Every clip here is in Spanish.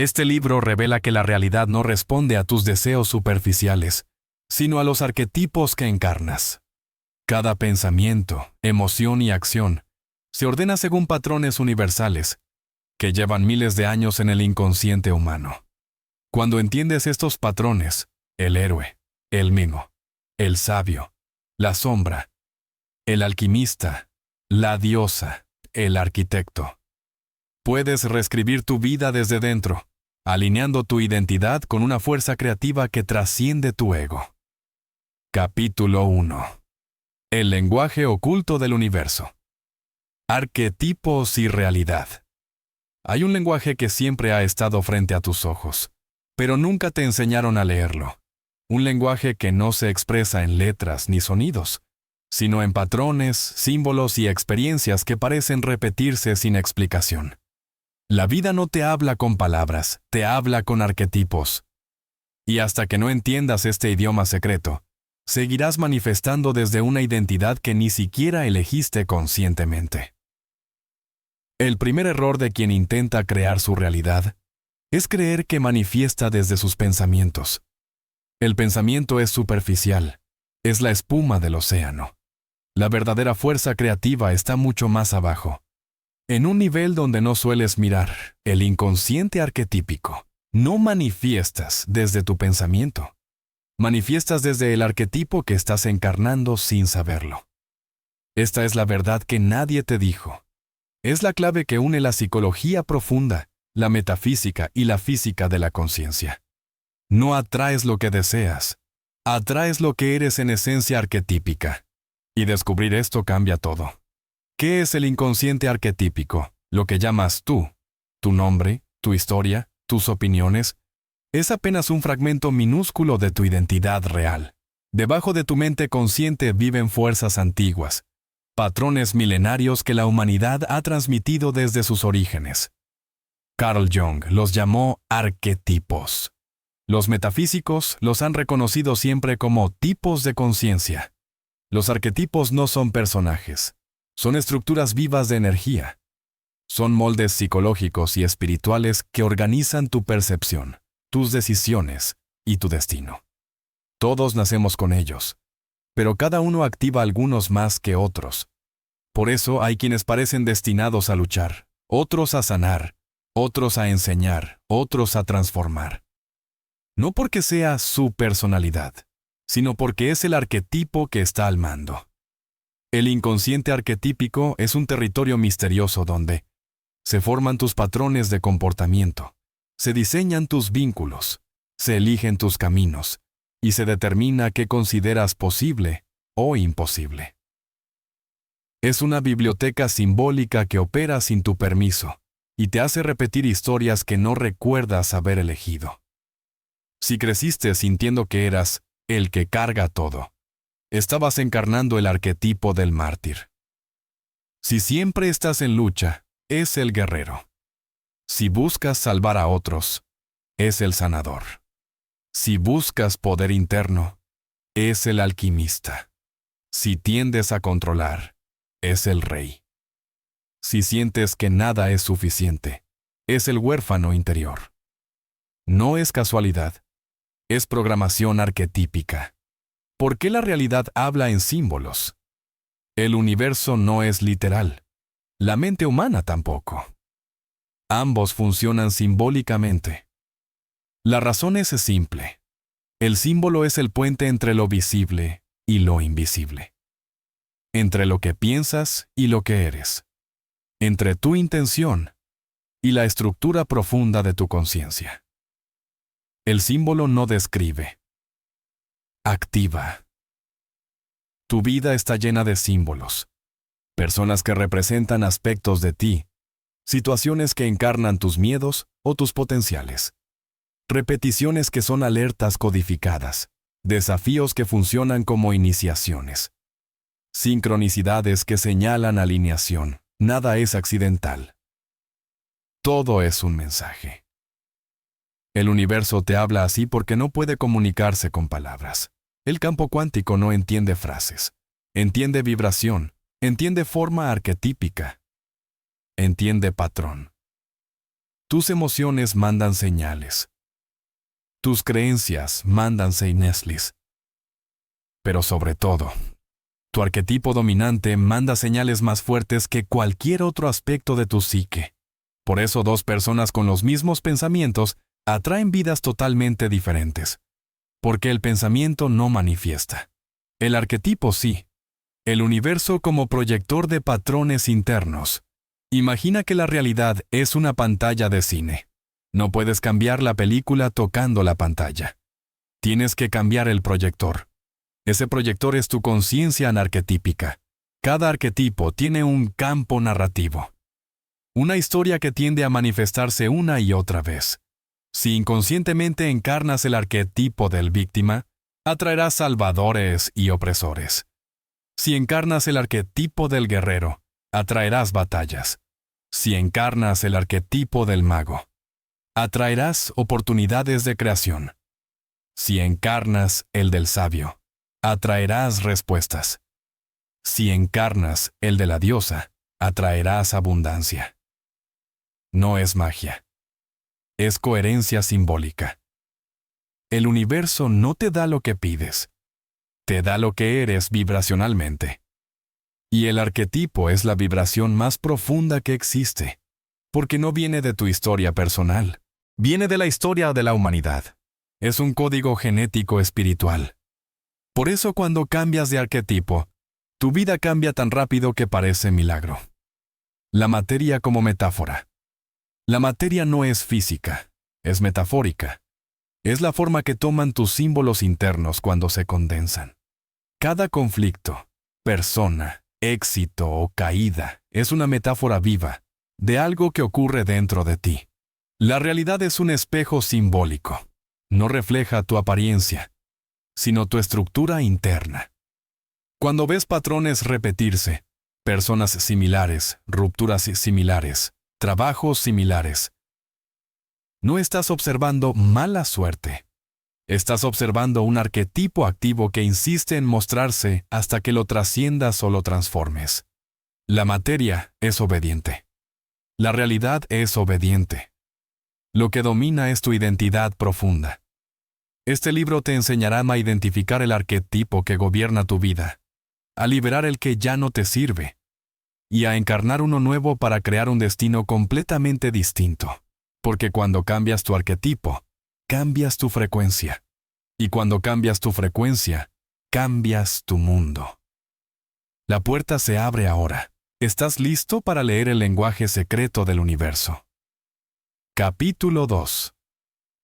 Este libro revela que la realidad no responde a tus deseos superficiales, sino a los arquetipos que encarnas. Cada pensamiento, emoción y acción se ordena según patrones universales, que llevan miles de años en el inconsciente humano. Cuando entiendes estos patrones, el héroe, el mimo, el sabio, la sombra, el alquimista, la diosa, el arquitecto, puedes reescribir tu vida desde dentro, alineando tu identidad con una fuerza creativa que trasciende tu ego. Capítulo 1. El lenguaje oculto del universo. Arquetipos y realidad. Hay un lenguaje que siempre ha estado frente a tus ojos, pero nunca te enseñaron a leerlo. Un lenguaje que no se expresa en letras ni sonidos, sino en patrones, símbolos y experiencias que parecen repetirse sin explicación. La vida no te habla con palabras, te habla con arquetipos. Y hasta que no entiendas este idioma secreto, seguirás manifestando desde una identidad que ni siquiera elegiste conscientemente. El primer error de quien intenta crear su realidad es creer que manifiesta desde sus pensamientos. El pensamiento es superficial, es la espuma del océano. La verdadera fuerza creativa está mucho más abajo, en un nivel donde no sueles mirar, el inconsciente arquetípico. No manifiestas desde tu pensamiento. Manifiestas desde el arquetipo que estás encarnando sin saberlo. Esta es la verdad que nadie te dijo. Es la clave que une la psicología profunda, la metafísica y la física de la conciencia. No atraes lo que deseas, atraes lo que eres en esencia arquetípica. Y descubrir esto cambia todo. ¿Qué es el inconsciente arquetípico? Lo que llamas tú, tu nombre, tu historia, tus opiniones, es apenas un fragmento minúsculo de tu identidad real. Debajo de tu mente consciente viven fuerzas antiguas, patrones milenarios que la humanidad ha transmitido desde sus orígenes. Carl Jung los llamó arquetipos. Los metafísicos los han reconocido siempre como tipos de conciencia. Los arquetipos no son personajes, son estructuras vivas de energía. Son moldes psicológicos y espirituales que organizan tu percepción, tus decisiones y tu destino. Todos nacemos con ellos, pero cada uno activa algunos más que otros. Por eso hay quienes parecen destinados a luchar, otros a sanar, otros a enseñar, otros a transformar. No porque sea su personalidad, sino porque es el arquetipo que está al mando. El inconsciente arquetípico es un territorio misterioso donde se forman tus patrones de comportamiento, se diseñan tus vínculos, se eligen tus caminos, y se determina qué consideras posible o imposible. Es una biblioteca simbólica que opera sin tu permiso, y te hace repetir historias que no recuerdas haber elegido. Si creciste sintiendo que eras el que carga todo, estabas encarnando el arquetipo del mártir. Si siempre estás en lucha, es el guerrero. Si buscas salvar a otros, es el sanador. Si buscas poder interno, es el alquimista. Si tiendes a controlar, es el rey. Si sientes que nada es suficiente, es el huérfano interior. No es casualidad, es programación arquetípica. ¿Por qué la realidad habla en símbolos? El universo no es literal. La mente humana tampoco. Ambos funcionan simbólicamente. La razón es simple. El símbolo es el puente entre lo visible y lo invisible. Entre lo que piensas y lo que eres. Entre tu intención y la estructura profunda de tu conciencia. El símbolo no describe. Activa. Tu vida está llena de símbolos. Personas que representan aspectos de ti, situaciones que encarnan tus miedos o tus potenciales. Repeticiones que son alertas codificadas, desafíos que funcionan como iniciaciones. Sincronicidades que señalan alineación. Nada es accidental. Todo es un mensaje. El universo te habla así porque no puede comunicarse con palabras. El campo cuántico no entiende frases. Entiende vibración. Entiende forma arquetípica. Entiende patrón. Tus emociones mandan señales. Tus creencias mandan señales. Pero sobre todo, tu arquetipo dominante manda señales más fuertes que cualquier otro aspecto de tu psique. Por eso dos personas con los mismos pensamientos atraen vidas totalmente diferentes. Porque el pensamiento no manifiesta. El arquetipo sí. El universo como proyector de patrones internos. Imagina que la realidad es una pantalla de cine. No puedes cambiar la película tocando la pantalla. Tienes que cambiar el proyector. Ese proyector es tu conciencia anarquetípica. Cada arquetipo tiene un campo narrativo. Una historia que tiende a manifestarse una y otra vez. Si inconscientemente encarnas el arquetipo del víctima, atraerás salvadores y opresores. Si encarnas el arquetipo del guerrero, atraerás batallas. Si encarnas el arquetipo del mago, atraerás oportunidades de creación. Si encarnas el del sabio, atraerás respuestas. Si encarnas el de la diosa, atraerás abundancia. No es magia. Es coherencia simbólica. El universo no te da lo que pides. Te da lo que eres vibracionalmente. Y el arquetipo es la vibración más profunda que existe, porque no viene de tu historia personal. Viene de la historia de la humanidad. Es un código genético espiritual. Por eso cuando cambias de arquetipo, tu vida cambia tan rápido que parece milagro. La materia como metáfora. La materia no es física, es metafórica. Es la forma que toman tus símbolos internos cuando se condensan. Cada conflicto, persona, éxito o caída es una metáfora viva de algo que ocurre dentro de ti. La realidad es un espejo simbólico. No refleja tu apariencia, sino tu estructura interna. Cuando ves patrones repetirse, personas similares, rupturas similares, trabajos similares, no estás observando mala suerte. Estás observando un arquetipo activo que insiste en mostrarse hasta que lo trasciendas o lo transformes. La materia es obediente. La realidad es obediente. Lo que domina es tu identidad profunda. Este libro te enseñará a identificar el arquetipo que gobierna tu vida, a liberar el que ya no te sirve, y a encarnar uno nuevo para crear un destino completamente distinto. Porque cuando cambias tu arquetipo, cambias tu frecuencia. Y cuando cambias tu frecuencia, cambias tu mundo. La puerta se abre ahora. ¿Estás listo para leer el lenguaje secreto del universo? Capítulo 2.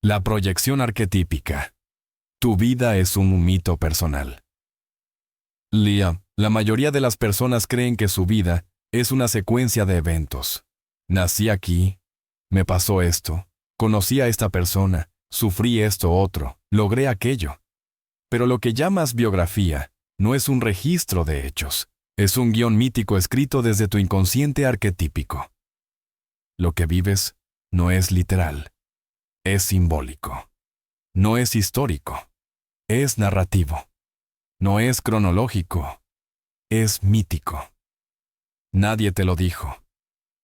La proyección arquetípica. Tu vida es un mito personal. La mayoría de las personas creen que su vida es una secuencia de eventos. Nací aquí, me pasó esto, conocí a esta persona, sufrí esto otro, logré aquello. Pero lo que llamas biografía no es un registro de hechos, es un guión mítico escrito desde tu inconsciente arquetípico. Lo que vives no es literal, es simbólico. No es histórico, es narrativo. No es cronológico, es mítico. Nadie te lo dijo,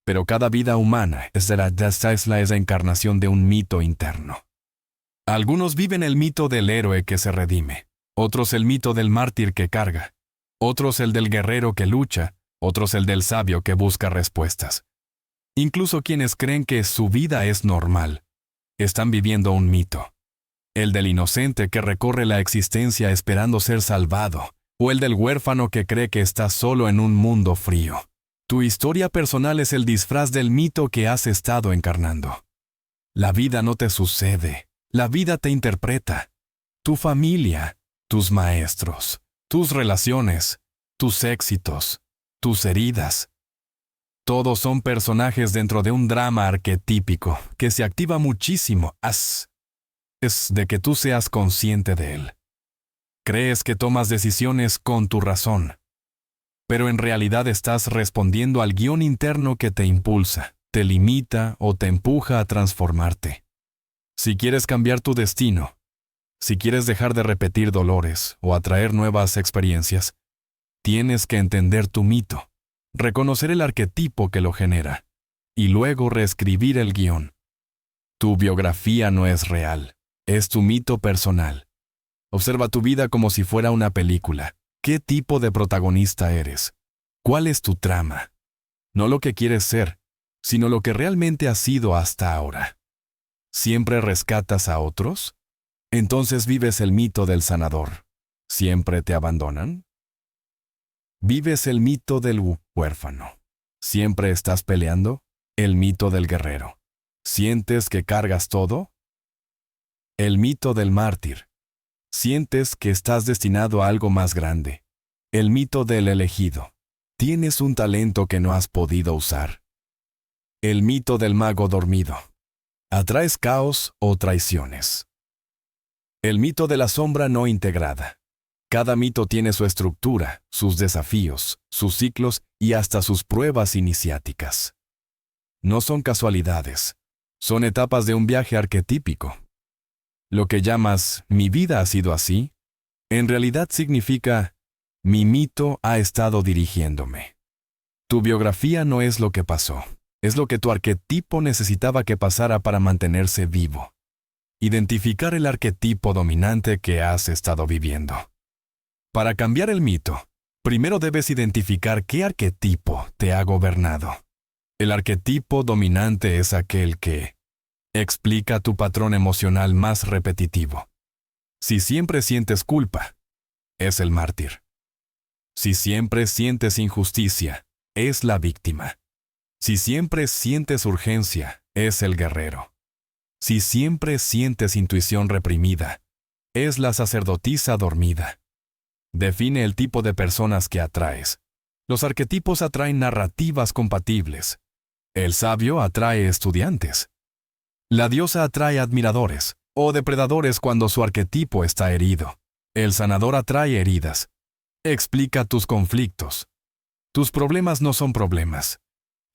pero cada vida humana es la encarnación de un mito interno. Algunos viven el mito del héroe que se redime, otros el mito del mártir que carga, otros el del guerrero que lucha, otros el del sabio que busca respuestas. Incluso quienes creen que su vida es normal, están viviendo un mito. El del inocente que recorre la existencia esperando ser salvado, o el del huérfano que cree que está solo en un mundo frío. Tu historia personal es el disfraz del mito que has estado encarnando. La vida no te sucede, la vida te interpreta. Tu familia, tus maestros, tus relaciones, tus éxitos, tus heridas. Todos son personajes dentro de un drama arquetípico que se activa muchísimo es de que tú seas consciente de él. Crees que tomas decisiones con tu razón, pero en realidad estás respondiendo al guión interno que te impulsa, te limita o te empuja a transformarte. Si quieres cambiar tu destino, si quieres dejar de repetir dolores o atraer nuevas experiencias, tienes que entender tu mito, reconocer el arquetipo que lo genera, y luego reescribir el guión. Tu biografía no es real, es tu mito personal. Observa tu vida como si fuera una película. ¿Qué tipo de protagonista eres? ¿Cuál es tu trama? No lo que quieres ser, sino lo que realmente has sido hasta ahora. ¿Siempre rescatas a otros? Entonces vives el mito del sanador. ¿Siempre te abandonan? Vives el mito del huérfano. ¿Siempre estás peleando? El mito del guerrero. ¿Sientes que cargas todo? El mito del mártir. ¿Sientes que estás destinado a algo más grande? El mito del elegido. ¿Tienes un talento que no has podido usar? El mito del mago dormido. ¿Atraes caos o traiciones? El mito de la sombra no integrada. Cada mito tiene su estructura, sus desafíos, sus ciclos y hasta sus pruebas iniciáticas. No son casualidades, son etapas de un viaje arquetípico. Lo que llamas «mi vida ha sido así», en realidad significa «mi mito ha estado dirigiéndome». Tu biografía no es lo que pasó, es lo que tu arquetipo necesitaba que pasara para mantenerse vivo. Identificar el arquetipo dominante que has estado viviendo. Para cambiar el mito, primero debes identificar qué arquetipo te ha gobernado. El arquetipo dominante es aquel que explica tu patrón emocional más repetitivo. Si siempre sientes culpa, es el mártir. Si siempre sientes injusticia, es la víctima. Si siempre sientes urgencia, es el guerrero. Si siempre sientes intuición reprimida, es la sacerdotisa dormida. Define el tipo de personas que atraes. Los arquetipos atraen narrativas compatibles. El sabio atrae estudiantes. La diosa atrae admiradores o depredadores cuando su arquetipo está herido. El sanador atrae heridas. Explica tus conflictos. Tus problemas no son problemas.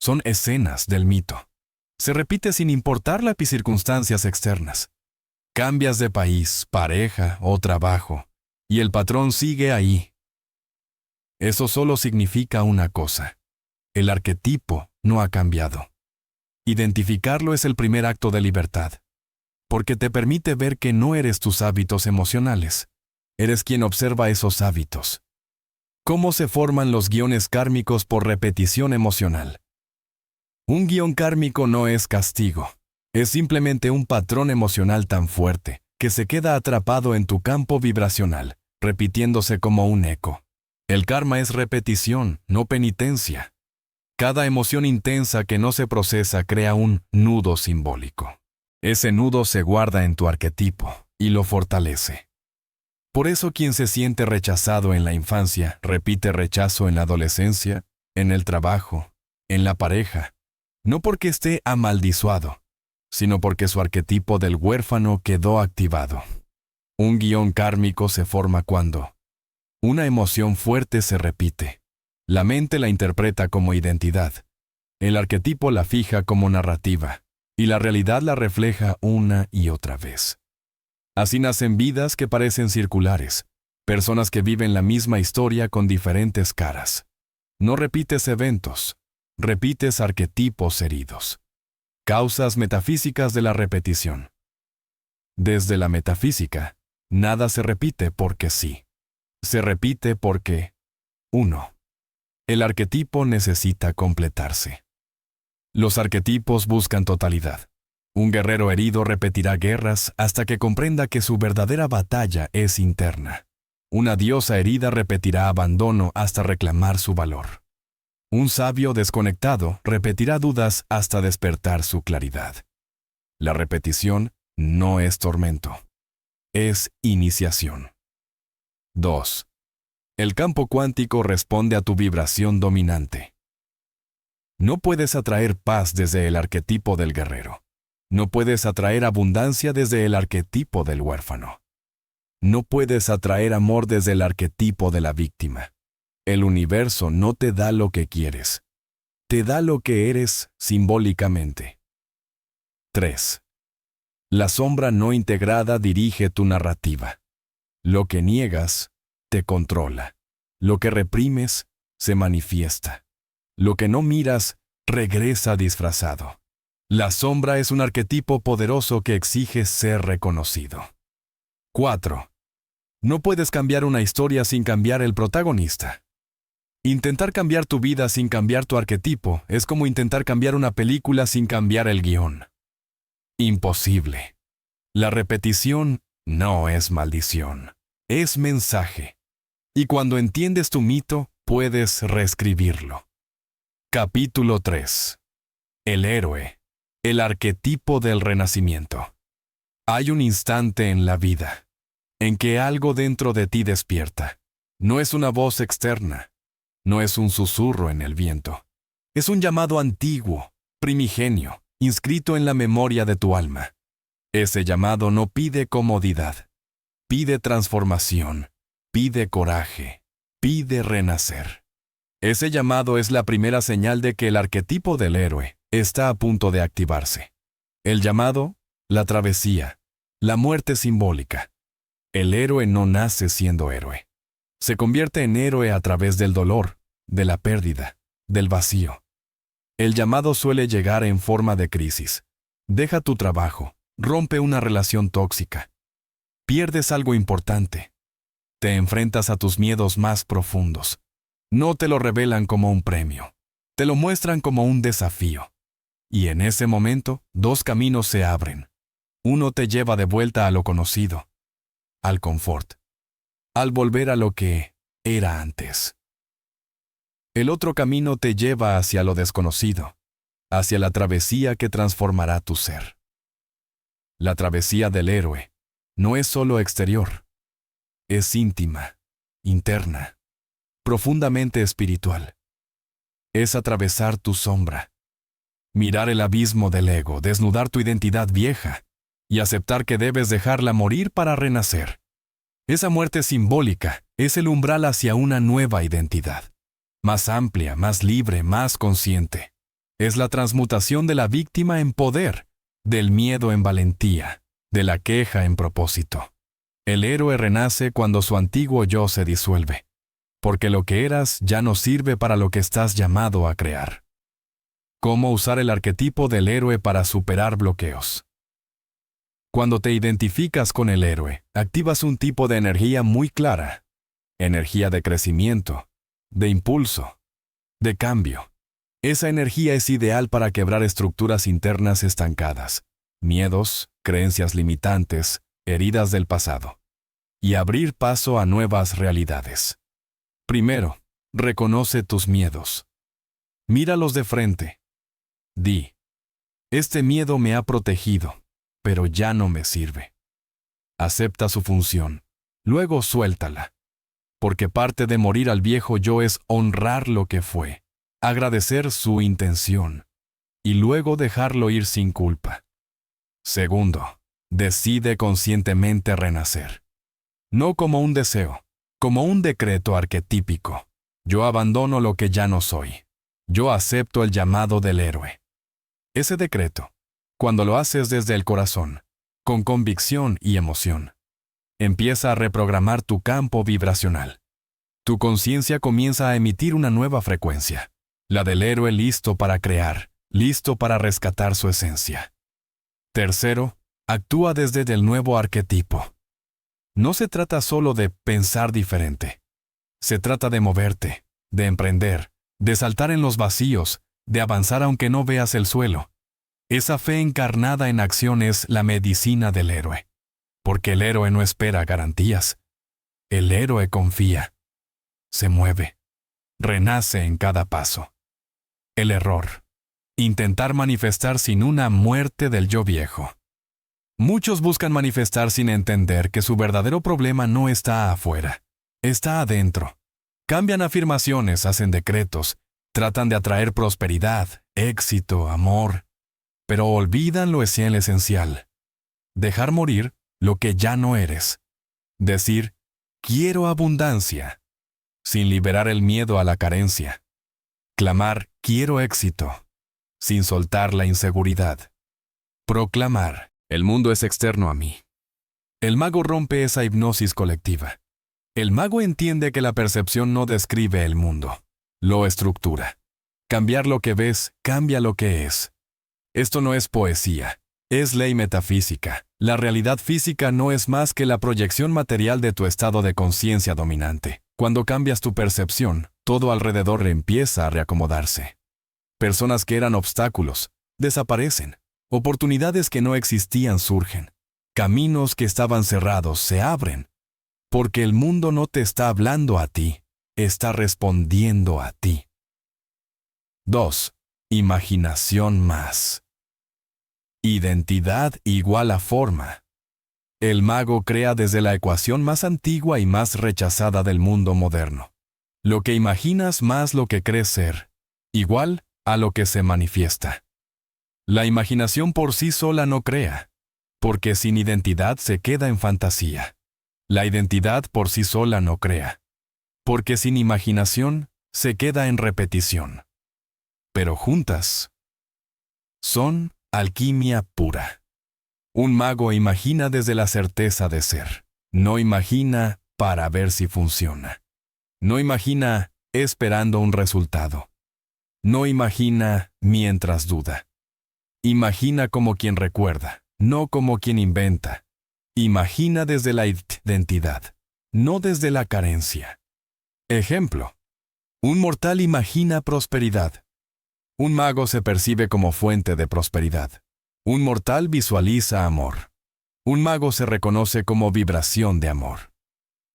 Son escenas del mito. Se repite sin importar las circunstancias externas. Cambias de país, pareja o trabajo, y el patrón sigue ahí. Eso solo significa una cosa. El arquetipo no ha cambiado. Identificarlo es el primer acto de libertad, porque te permite ver que no eres tus hábitos emocionales. Eres quien observa esos hábitos. ¿Cómo se forman los guiones kármicos por repetición emocional? Un guión kármico no es castigo. Es simplemente un patrón emocional tan fuerte que se queda atrapado en tu campo vibracional, repitiéndose como un eco. El karma es repetición, no penitencia. Cada emoción intensa que no se procesa crea un nudo simbólico. Ese nudo se guarda en tu arquetipo y lo fortalece. Por eso quien se siente rechazado en la infancia repite rechazo en la adolescencia, en el trabajo, en la pareja, no porque esté amaldizuado, sino porque su arquetipo del huérfano quedó activado. Un guión kármico se forma cuando una emoción fuerte se repite. La mente la interpreta como identidad. El arquetipo la fija como narrativa, y la realidad la refleja una y otra vez. Así nacen vidas que parecen circulares, personas que viven la misma historia con diferentes caras. No repites eventos, repites arquetipos heridos. Causas metafísicas de la repetición. Desde la metafísica, nada se repite porque sí. Se repite porque 1. El arquetipo necesita completarse. Los arquetipos buscan totalidad. Un guerrero herido repetirá guerras hasta que comprenda que su verdadera batalla es interna. Una diosa herida repetirá abandono hasta reclamar su valor. Un sabio desconectado repetirá dudas hasta despertar su claridad. La repetición no es tormento, es iniciación. 2. El campo cuántico responde a tu vibración dominante. No puedes atraer paz desde el arquetipo del guerrero. No puedes atraer abundancia desde el arquetipo del huérfano. No puedes atraer amor desde el arquetipo de la víctima. El universo no te da lo que quieres. Te da lo que eres simbólicamente. 3. La sombra no integrada dirige tu narrativa. Lo que niegas, te controla. Lo que reprimes, se manifiesta. Lo que no miras, regresa disfrazado. La sombra es un arquetipo poderoso que exige ser reconocido. 4. No puedes cambiar una historia sin cambiar el protagonista. Intentar cambiar tu vida sin cambiar tu arquetipo es como intentar cambiar una película sin cambiar el guión. Imposible. La repetición no es maldición, es mensaje. Y cuando entiendes tu mito, puedes reescribirlo. Capítulo 3. El héroe, el arquetipo del renacimiento. Hay un instante en la vida en que algo dentro de ti despierta. No es una voz externa, no es un susurro en el viento. Es un llamado antiguo, primigenio, inscrito en la memoria de tu alma. Ese llamado no pide comodidad, pide transformación, pide coraje, pide renacer. Ese llamado es la primera señal de que el arquetipo del héroe está a punto de activarse. El llamado, la travesía, la muerte simbólica. El héroe no nace siendo héroe. Se convierte en héroe a través del dolor, de la pérdida, del vacío. El llamado suele llegar en forma de crisis. Deja tu trabajo, rompe una relación tóxica. Pierdes algo importante. Te enfrentas a tus miedos más profundos. No te lo revelan como un premio. Te lo muestran como un desafío. Y en ese momento, dos caminos se abren. Uno te lleva de vuelta a lo conocido, al confort, al volver a lo que era antes. El otro camino te lleva hacia lo desconocido, hacia la travesía que transformará tu ser. La travesía del héroe no es solo exterior, es íntima, interna, profundamente espiritual. Es atravesar tu sombra, mirar el abismo del ego, desnudar tu identidad vieja y aceptar que debes dejarla morir para renacer. Esa muerte simbólica es el umbral hacia una nueva identidad, más amplia, más libre, más consciente. Es la transmutación de la víctima en poder, del miedo en valentía, de la queja en propósito. El héroe renace cuando su antiguo yo se disuelve, porque lo que eras ya no sirve para lo que estás llamado a crear. ¿Cómo usar el arquetipo del héroe para superar bloqueos? Cuando te identificas con el héroe, activas un tipo de energía muy clara. Energía de crecimiento, de impulso, de cambio. Esa energía es ideal para quebrar estructuras internas estancadas, miedos, creencias limitantes, heridas del pasado, y abrir paso a nuevas realidades. Primero, reconoce tus miedos. Míralos de frente. Di: este miedo me ha protegido, pero ya no me sirve. Acepta su función, luego suéltala. Porque parte de morir al viejo yo es honrar lo que fue, agradecer su intención, y luego dejarlo ir sin culpa. Segundo, decide conscientemente renacer. No como un deseo, como un decreto arquetípico. Yo abandono lo que ya no soy. Yo acepto el llamado del héroe. Ese decreto, cuando lo haces desde el corazón, con convicción y emoción, empieza a reprogramar tu campo vibracional. Tu conciencia comienza a emitir una nueva frecuencia, la del héroe listo para crear, listo para rescatar su esencia. Tercero, actúa desde el nuevo arquetipo. No se trata solo de pensar diferente. Se trata de moverte, de emprender, de saltar en los vacíos, de avanzar aunque no veas el suelo. Esa fe encarnada en acción es la medicina del héroe. Porque el héroe no espera garantías. El héroe confía. Se mueve. Renace en cada paso. El error: intentar manifestar sin una muerte del yo viejo. Muchos buscan manifestar sin entender que su verdadero problema no está afuera, está adentro. Cambian afirmaciones, hacen decretos, tratan de atraer prosperidad, éxito, amor, pero olvidan lo esencial. Dejar morir lo que ya no eres. Decir: quiero abundancia, sin liberar el miedo a la carencia. Clamar: quiero éxito, sin soltar la inseguridad. Proclamar: el mundo es externo a mí. El mago rompe esa hipnosis colectiva. El mago entiende que la percepción no describe el mundo, lo estructura. Cambiar lo que ves cambia lo que es. Esto no es poesía, es ley metafísica. La realidad física no es más que la proyección material de tu estado de conciencia dominante. Cuando cambias tu percepción, todo alrededor empieza a reacomodarse. Personas que eran obstáculos desaparecen. Oportunidades que no existían surgen. Caminos que estaban cerrados se abren. Porque el mundo no te está hablando a ti, está respondiendo a ti. 2. Imaginación más. Identidad igual a forma. El mago crea desde la ecuación más antigua y más rechazada del mundo moderno. Lo que imaginas más lo que crees ser, igual a lo que se manifiesta. La imaginación por sí sola no crea, porque sin identidad se queda en fantasía. La identidad por sí sola no crea, porque sin imaginación se queda en repetición. Pero juntas son alquimia pura. Un mago imagina desde la certeza de ser. No imagina para ver si funciona. No imagina esperando un resultado. No imagina mientras duda. Imagina como quien recuerda, no como quien inventa. Imagina desde la identidad, no desde la carencia. Ejemplo. Un mortal imagina prosperidad. Un mago se percibe como fuente de prosperidad. Un mortal visualiza amor. Un mago se reconoce como vibración de amor.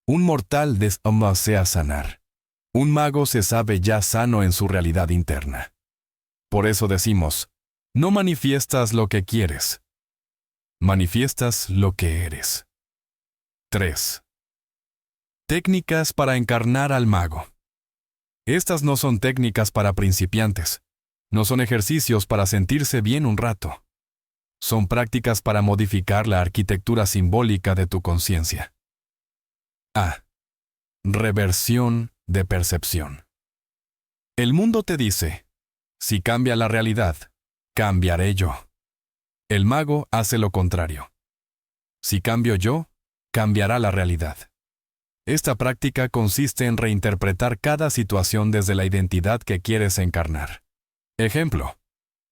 Un mortal desea sanar. Un mago se sabe ya sano en su realidad interna. Por eso decimos, no manifiestas lo que quieres. Manifiestas lo que eres. 3. Técnicas para encarnar al mago. Estas no son técnicas para principiantes. No son ejercicios para sentirse bien un rato. Son prácticas para modificar la arquitectura simbólica de tu conciencia. A. Reversión de percepción. El mundo te dice, si cambia la realidad, cambiaré yo. El mago hace lo contrario. Si cambio yo, cambiará la realidad. Esta práctica consiste en reinterpretar cada situación desde la identidad que quieres encarnar. Ejemplo.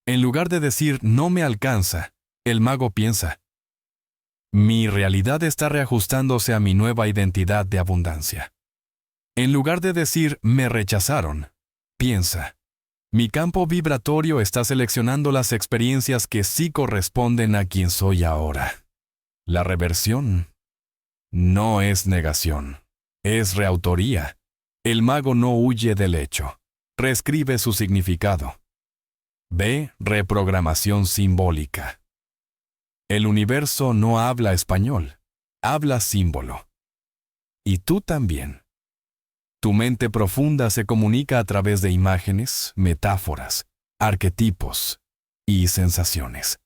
En lugar de decir no me alcanza, el mago piensa, mi realidad está reajustándose a mi nueva identidad de abundancia. En lugar de decir me rechazaron, piensa, mi campo vibratorio está seleccionando las experiencias que sí corresponden a quien soy ahora. La reversión no es negación, es reautoría. El mago no huye del hecho, reescribe su significado. B. Reprogramación simbólica. El universo no habla español, habla símbolo. Y tú también. Tu mente profunda se comunica a través de imágenes, metáforas, arquetipos y sensaciones.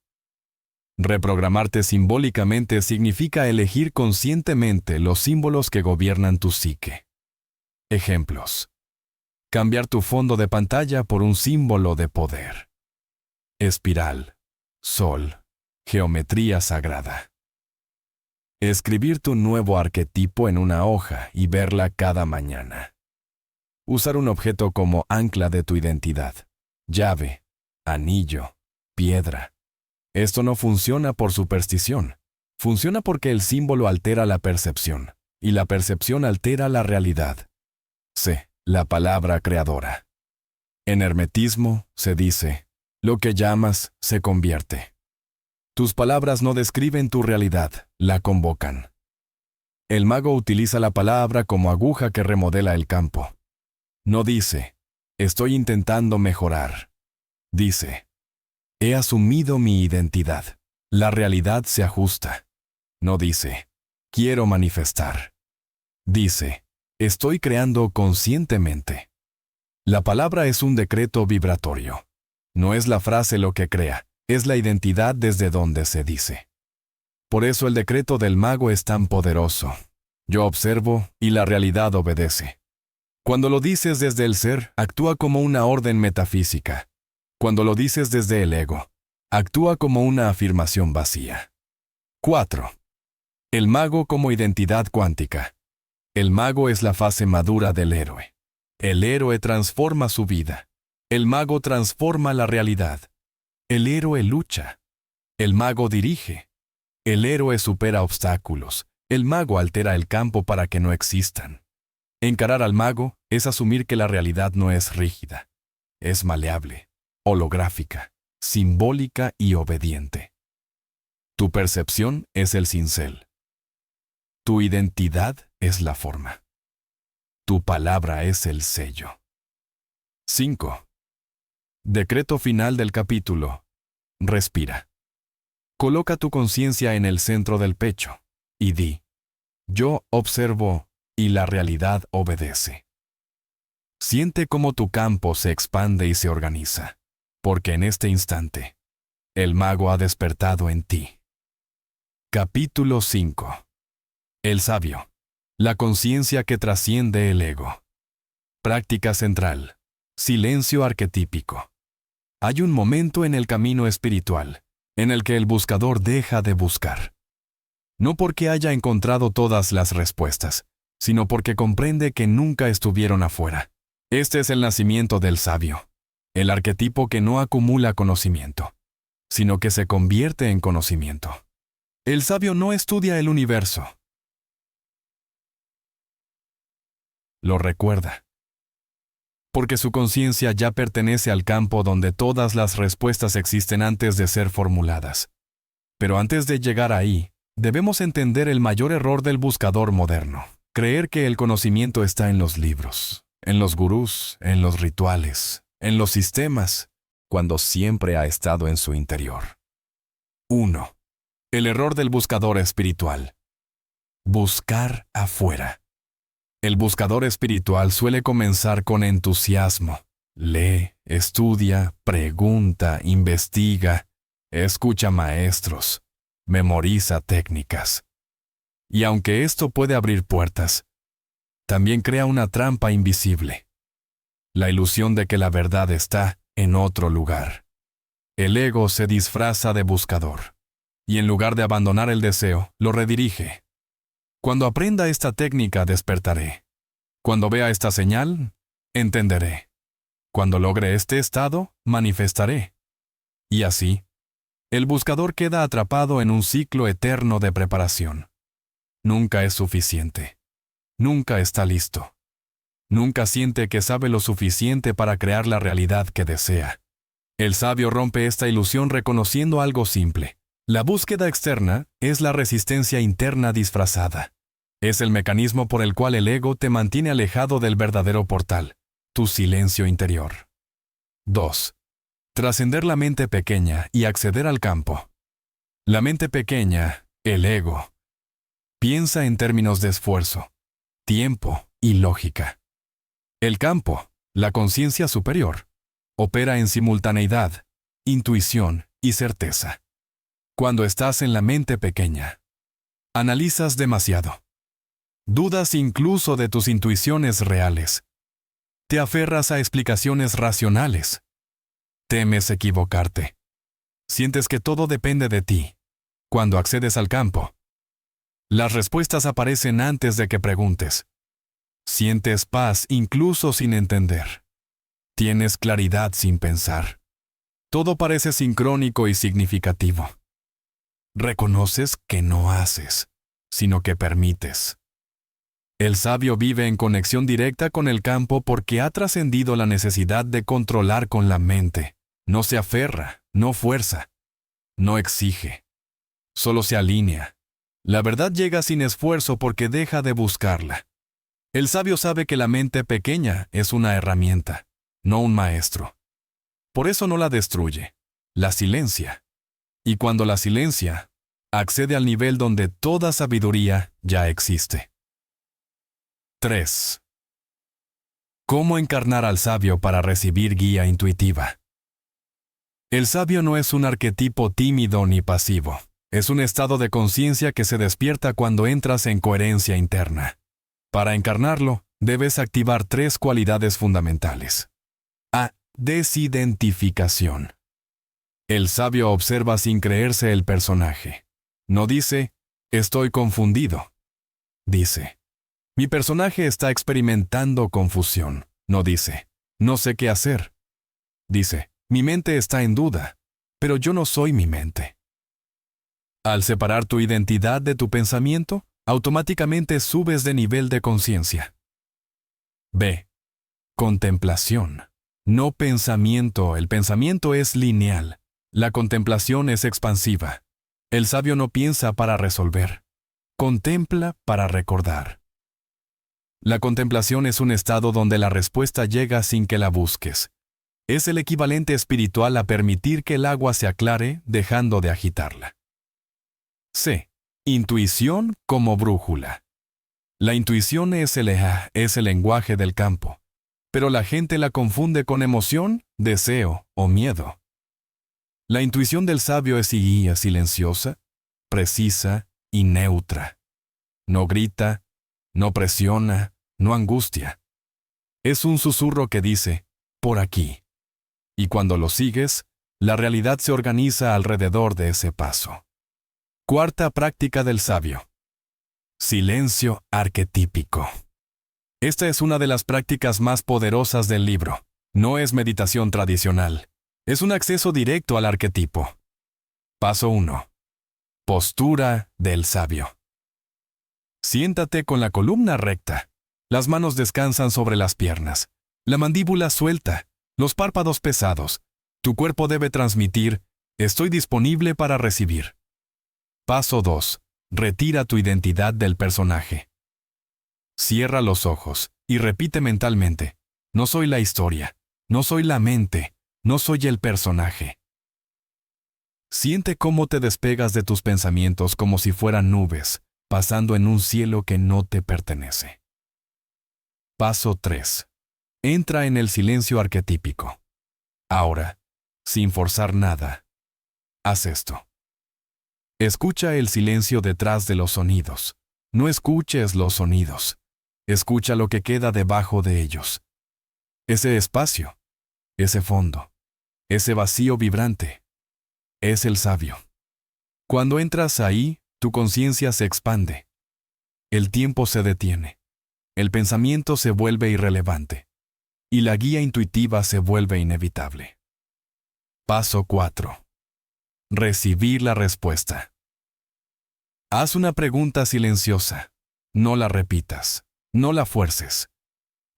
Reprogramarte simbólicamente significa elegir conscientemente los símbolos que gobiernan tu psique. Ejemplos. Cambiar tu fondo de pantalla por un símbolo de poder. Espiral, sol, geometría sagrada. Escribir tu nuevo arquetipo en una hoja y verla cada mañana. Usar un objeto como ancla de tu identidad. Llave, anillo, piedra. Esto no funciona por superstición. Funciona porque el símbolo altera la percepción, y la percepción altera la realidad. C. La palabra creadora. En hermetismo se dice, lo que llamas se convierte. Tus palabras no describen tu realidad, la convocan. El mago utiliza la palabra como aguja que remodela el campo. No dice, estoy intentando mejorar. Dice, he asumido mi identidad. La realidad se ajusta. No dice, quiero manifestar. Dice, estoy creando conscientemente. La palabra es un decreto vibratorio. No es la frase lo que crea, es la identidad desde donde se dice. Por eso el decreto del mago es tan poderoso. Yo observo y la realidad obedece. Cuando lo dices desde el ser, actúa como una orden metafísica. Cuando lo dices desde el ego, actúa como una afirmación vacía. 4. El mago como identidad cuántica. El mago es la fase madura del héroe. El héroe transforma su vida. El mago transforma la realidad. El héroe lucha. El mago dirige. El héroe supera obstáculos. El mago altera el campo para que no existan. Encarar al mago es asumir que la realidad no es rígida. Es maleable, holográfica, simbólica y obediente. Tu percepción es el cincel. Tu identidad es la forma. Tu palabra es el sello. 5. Decreto final del capítulo. Respira. Coloca tu conciencia en el centro del pecho y di: yo observo y la realidad obedece. Siente cómo tu campo se expande y se organiza, porque en este instante, el mago ha despertado en ti. Capítulo 5. El sabio. La conciencia que trasciende el ego. Práctica central. Silencio arquetípico. Hay un momento en el camino espiritual en el que el buscador deja de buscar. No porque haya encontrado todas las respuestas, sino porque comprende que nunca estuvieron afuera. Este es el nacimiento del sabio, el arquetipo que no acumula conocimiento, sino que se convierte en conocimiento. El sabio no estudia el universo. Lo recuerda. Porque su conciencia ya pertenece al campo donde todas las respuestas existen antes de ser formuladas. Pero antes de llegar ahí, debemos entender el mayor error del buscador moderno: creer que el conocimiento está en los libros, en los gurús, en los rituales, en los sistemas, cuando siempre ha estado en su interior. 1. El error del buscador espiritual. Buscar afuera. El buscador espiritual suele comenzar con entusiasmo. Lee, estudia, pregunta, investiga, escucha maestros, memoriza técnicas. Y aunque esto puede abrir puertas, también crea una trampa invisible. La ilusión de que la verdad está en otro lugar. El ego se disfraza de buscador, y en lugar de abandonar el deseo, lo redirige. Cuando aprenda esta técnica, despertaré. Cuando vea esta señal, entenderé. Cuando logre este estado, manifestaré. Y así, el buscador queda atrapado en un ciclo eterno de preparación. Nunca es suficiente. Nunca está listo. Nunca siente que sabe lo suficiente para crear la realidad que desea. El sabio rompe esta ilusión reconociendo algo simple. La búsqueda externa es la resistencia interna disfrazada. Es el mecanismo por el cual el ego te mantiene alejado del verdadero portal, tu silencio interior. 2. Trascender la mente pequeña y acceder al campo. La mente pequeña, el ego, piensa en términos de esfuerzo, tiempo y lógica. El campo, la conciencia superior, opera en simultaneidad, intuición y certeza. Cuando estás en la mente pequeña, analizas demasiado. Dudas incluso de tus intuiciones reales. Te aferras a explicaciones racionales. Temes equivocarte. Sientes que todo depende de ti. Cuando accedes al campo, las respuestas aparecen antes de que preguntes. Sientes paz incluso sin entender. Tienes claridad sin pensar. Todo parece sincrónico y significativo. Reconoces que no haces, sino que permites. El sabio vive en conexión directa con el campo porque ha trascendido la necesidad de controlar con la mente. No se aferra, no fuerza, no exige. Solo se alinea. La verdad llega sin esfuerzo porque deja de buscarla. El sabio sabe que la mente pequeña es una herramienta, no un maestro. Por eso no la destruye, la silencia. Y cuando la silencia, accede al nivel donde toda sabiduría ya existe. 3. ¿Cómo encarnar al sabio para recibir guía intuitiva? El sabio no es un arquetipo tímido ni pasivo. Es un estado de conciencia que se despierta cuando entras en coherencia interna. Para encarnarlo, debes activar 3 cualidades fundamentales. A. Desidentificación. El sabio observa sin creerse el personaje. No dice, estoy confundido. Dice, mi personaje está experimentando confusión. No dice, no sé qué hacer. Dice, mi mente está en duda. pero yo no soy mi mente. Al separar tu identidad de tu pensamiento, automáticamente subes de nivel de conciencia. B. Contemplación. No pensamiento. El pensamiento es lineal. La contemplación es expansiva. El sabio no piensa para resolver. Contempla para recordar. La contemplación es un estado donde la respuesta llega sin que la busques. Es el equivalente espiritual a permitir que el agua se aclare dejando de agitarla. C. Intuición como brújula. La intuición es el lenguaje del campo, pero la gente la confunde con emoción, deseo o miedo. La intuición del sabio es guía silenciosa, precisa y neutra. No grita, no presiona, no angustia. Es un susurro que dice, por aquí. Y cuando lo sigues, la realidad se organiza alrededor de ese paso. Cuarta práctica del sabio. Silencio arquetípico. Esta es una de las prácticas más poderosas del libro. No es meditación tradicional. Es un acceso directo al arquetipo. Paso 1. Postura del sabio. Siéntate con la columna recta. Las manos descansan sobre las piernas. La mandíbula suelta. Los párpados pesados. Tu cuerpo debe transmitir, estoy disponible para recibir. Paso 2. Retira tu identidad del personaje. Cierra los ojos y repite mentalmente, no soy la historia, no soy la mente, no soy el personaje. Siente cómo te despegas de tus pensamientos como si fueran nubes, pasando en un cielo que no te pertenece. Paso 3. Entra en el silencio arquetípico. Ahora, sin forzar nada, haz esto. Escucha el silencio detrás de los sonidos. No escuches los sonidos. Escucha lo que queda debajo de ellos. Ese espacio, ese fondo, ese vacío vibrante, es el sabio. Cuando entras ahí, tu conciencia se expande. El tiempo se detiene. El pensamiento se vuelve irrelevante. Y la guía intuitiva se vuelve inevitable. Paso 4. Recibir la respuesta. Haz una pregunta silenciosa. No la repitas. No la fuerces.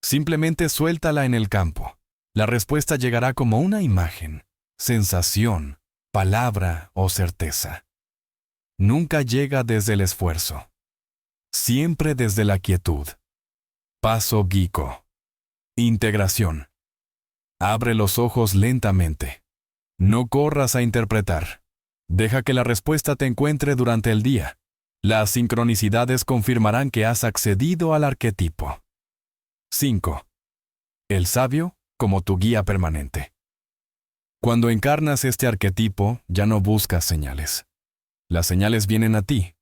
Simplemente suéltala en el campo. La respuesta llegará como una imagen, sensación, palabra o certeza. Nunca llega desde el esfuerzo. Siempre desde la quietud. Paso Gico. Integración. Abre los ojos lentamente. No corras a interpretar. Deja que la respuesta te encuentre durante el día. Las sincronicidades confirmarán que has accedido al arquetipo. 5. El sabio como tu guía permanente. Cuando encarnas este arquetipo, ya no buscas señales. Las señales vienen a ti.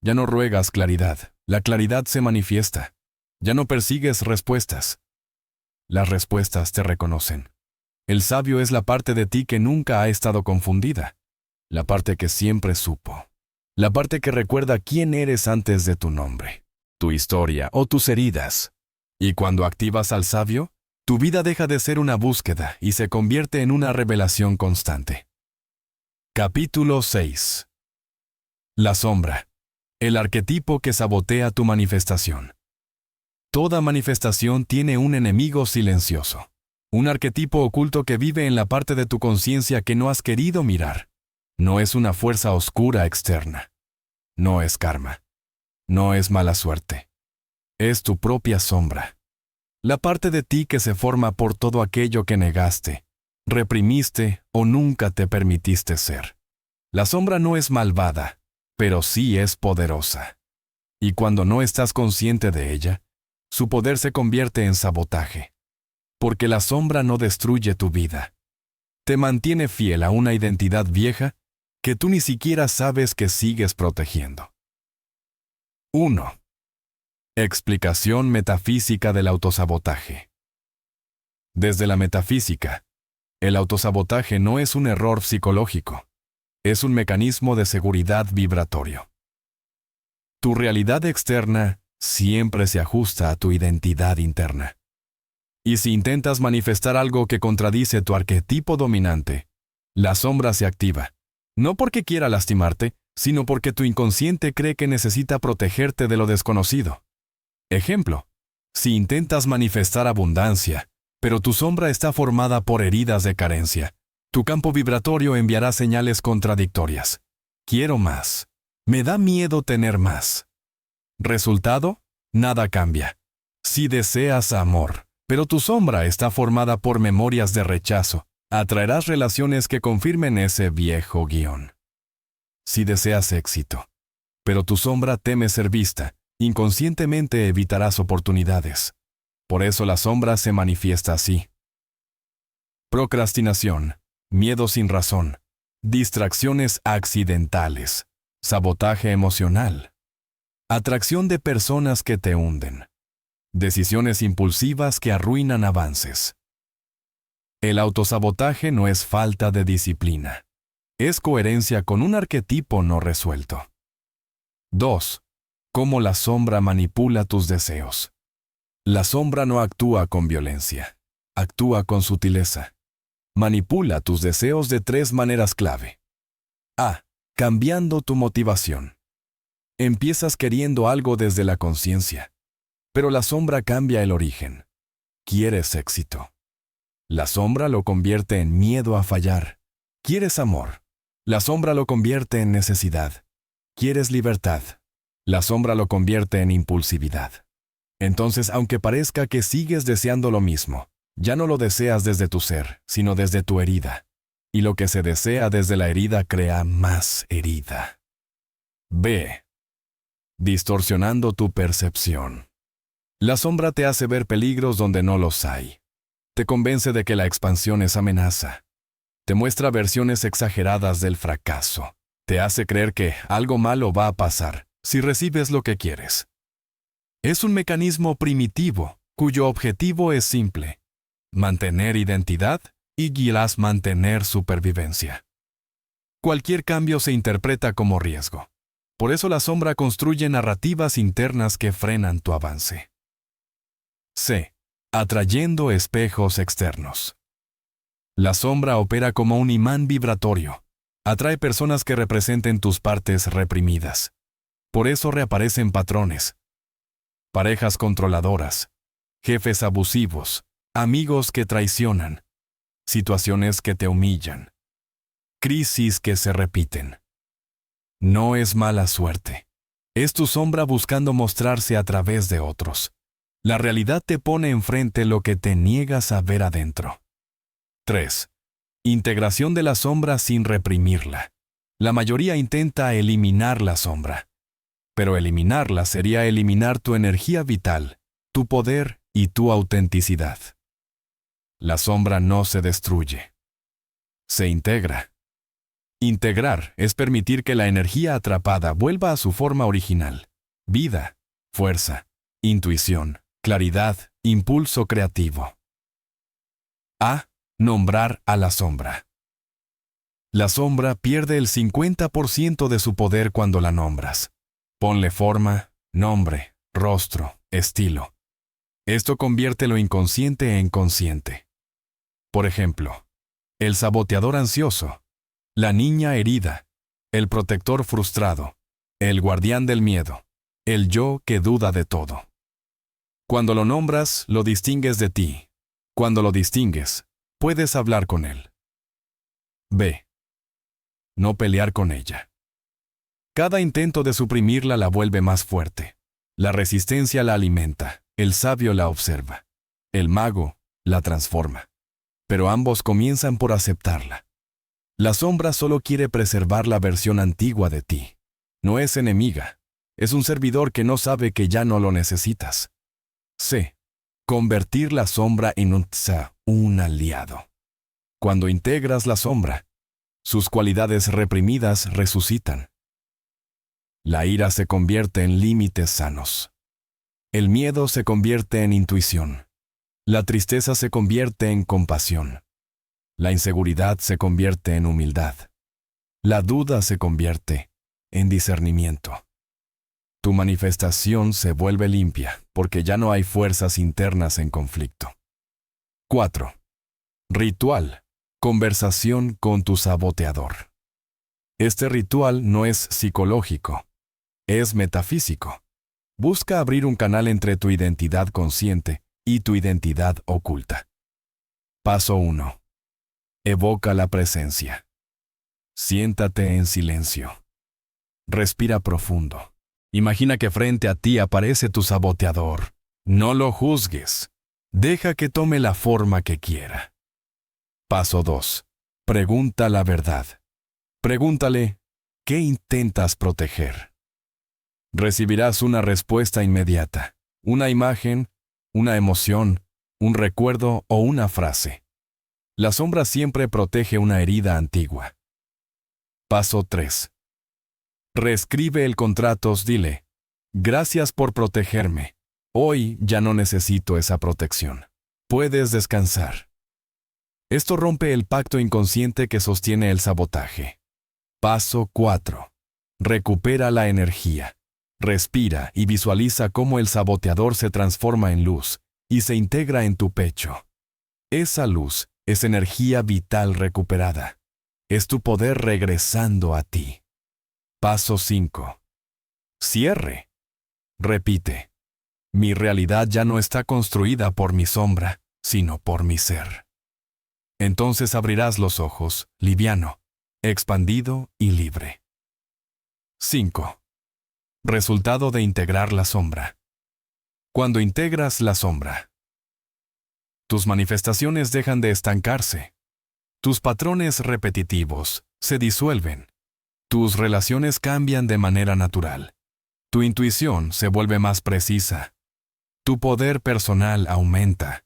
Ya no ruegas claridad. La claridad se manifiesta. Ya no persigues respuestas. Las respuestas te reconocen. El sabio es la parte de ti que nunca ha estado confundida. La parte que siempre supo. La parte que recuerda quién eres antes de tu nombre, tu historia o tus heridas. Y cuando activas al sabio, tu vida deja de ser una búsqueda y se convierte en una revelación constante. Capítulo 6. La sombra. El arquetipo que sabotea tu manifestación. Toda manifestación tiene un enemigo silencioso. Un arquetipo oculto que vive en la parte de tu conciencia que no has querido mirar. No es una fuerza oscura externa. No es karma. No es mala suerte. Es tu propia sombra. La parte de ti que se forma por todo aquello que negaste, reprimiste o nunca te permitiste ser. La sombra no es malvada, pero sí es poderosa. Y cuando no estás consciente de ella, su poder se convierte en sabotaje. Porque la sombra no destruye tu vida. Te mantiene fiel a una identidad vieja que tú ni siquiera sabes que sigues protegiendo. 1. Explicación metafísica del autosabotaje. Desde la metafísica, el autosabotaje no es un error psicológico, es un mecanismo de seguridad vibratorio. Tu realidad externa siempre se ajusta a tu identidad interna. Y si intentas manifestar algo que contradice tu arquetipo dominante, La sombra se activa, no porque quiera lastimarte, sino porque tu inconsciente cree que necesita protegerte de lo desconocido. Ejemplo, si intentas manifestar abundancia, pero tu sombra está formada por heridas de carencia, tu campo vibratorio enviará señales contradictorias. Quiero más. Me da miedo tener más. Resultado, nada cambia. Si deseas amor, pero tu sombra está formada por memorias de rechazo, atraerás relaciones que confirmen ese viejo guión. Si deseas éxito, pero tu sombra teme ser vista, inconscientemente evitarás oportunidades. Por eso la sombra se manifiesta así. Procrastinación, miedo sin razón, distracciones accidentales, sabotaje emocional, atracción de personas que te hunden, decisiones impulsivas que arruinan avances. El autosabotaje no es falta de disciplina, es coherencia con un arquetipo no resuelto. 2. Cómo la sombra manipula tus deseos. La sombra no actúa con violencia, actúa con sutileza. Manipula tus deseos de 3 maneras clave. A. Cambiando tu motivación. Empiezas queriendo algo desde la conciencia, pero la sombra cambia el origen. Quieres éxito. La sombra lo convierte en miedo a fallar. Quieres amor. La sombra lo convierte en necesidad. Quieres libertad. La sombra lo convierte en impulsividad. Entonces, aunque parezca que sigues deseando lo mismo, ya no lo deseas desde tu ser, sino desde tu herida. Y lo que se desea desde la herida crea más herida. B. Distorsionando tu percepción. La sombra te hace ver peligros donde no los hay. Te convence de que la expansión es amenaza. Te muestra versiones exageradas del fracaso. Te hace creer que algo malo va a pasar si recibes lo que quieres. Es un mecanismo primitivo, cuyo objetivo es simple: mantener identidad y quizás mantener supervivencia. Cualquier cambio se interpreta como riesgo. Por eso la sombra construye narrativas internas que frenan tu avance. C. Atrayendo espejos externos. La sombra opera como un imán vibratorio. Atrae personas que representen tus partes reprimidas. Por eso reaparecen patrones. Parejas controladoras, jefes abusivos, amigos que traicionan, situaciones que te humillan, crisis que se repiten. No es mala suerte. Es tu sombra buscando mostrarse a través de otros. La realidad te pone enfrente lo que te niegas a ver adentro. 3. Integración de la sombra sin reprimirla. La mayoría intenta eliminar la sombra. Pero eliminarla sería eliminar tu energía vital, tu poder y tu autenticidad. La sombra no se destruye. Se integra. Integrar es permitir que la energía atrapada vuelva a su forma original. Vida, fuerza, intuición, claridad, impulso creativo. A. Nombrar a la sombra. La sombra pierde el 50% de su poder cuando la nombras. Ponle forma, nombre, rostro, estilo. Esto convierte lo inconsciente en consciente. Por ejemplo, el saboteador ansioso, la niña herida, el protector frustrado, el guardián del miedo, el yo que duda de todo. Cuando lo nombras, lo distingues de ti. Cuando lo distingues, puedes hablar con él. B. No pelear con ella. Cada intento de suprimirla la vuelve más fuerte. La resistencia la alimenta, el sabio la observa. El mago la transforma. Pero ambos comienzan por aceptarla. La sombra solo quiere preservar la versión antigua de ti. No es enemiga. Es un servidor que no sabe que ya no lo necesitas. C. Convertir la sombra en un aliado. Cuando integras la sombra, sus cualidades reprimidas resucitan. La ira se convierte en límites sanos. El miedo se convierte en intuición. La tristeza se convierte en compasión. La inseguridad se convierte en humildad. La duda se convierte en discernimiento. Tu manifestación se vuelve limpia porque ya no hay fuerzas internas en conflicto. 4. Ritual. Conversación con tu saboteador. Este ritual no es psicológico, es metafísico. Busca abrir un canal entre tu identidad consciente y tu identidad oculta. Paso 1. Evoca la presencia. Siéntate en silencio. Respira profundo. Imagina que frente a ti aparece tu saboteador. No lo juzgues. Deja que tome la forma que quiera. Paso 2. Pregunta la verdad. Pregúntale, ¿qué intentas proteger? Recibirás una respuesta inmediata, una imagen, una emoción, un recuerdo o una frase. La sombra siempre protege una herida antigua. Paso 3. Reescribe el contrato, dile, gracias por protegerme. Hoy ya no necesito esa protección. Puedes descansar. Esto rompe el pacto inconsciente que sostiene el sabotaje. Paso 4. Recupera la energía. Respira y visualiza cómo el saboteador se transforma en luz y se integra en tu pecho. Esa luz es energía vital recuperada. Es tu poder regresando a ti. Paso 5. Cierre. Repite. Mi realidad ya no está construida por mi sombra, sino por mi ser. Entonces abrirás los ojos, liviano, expandido y libre. 5. Resultado de integrar la sombra. Cuando integras la sombra, tus manifestaciones dejan de estancarse. Tus patrones repetitivos se disuelven. Tus relaciones cambian de manera natural. Tu intuición se vuelve más precisa. Tu poder personal aumenta.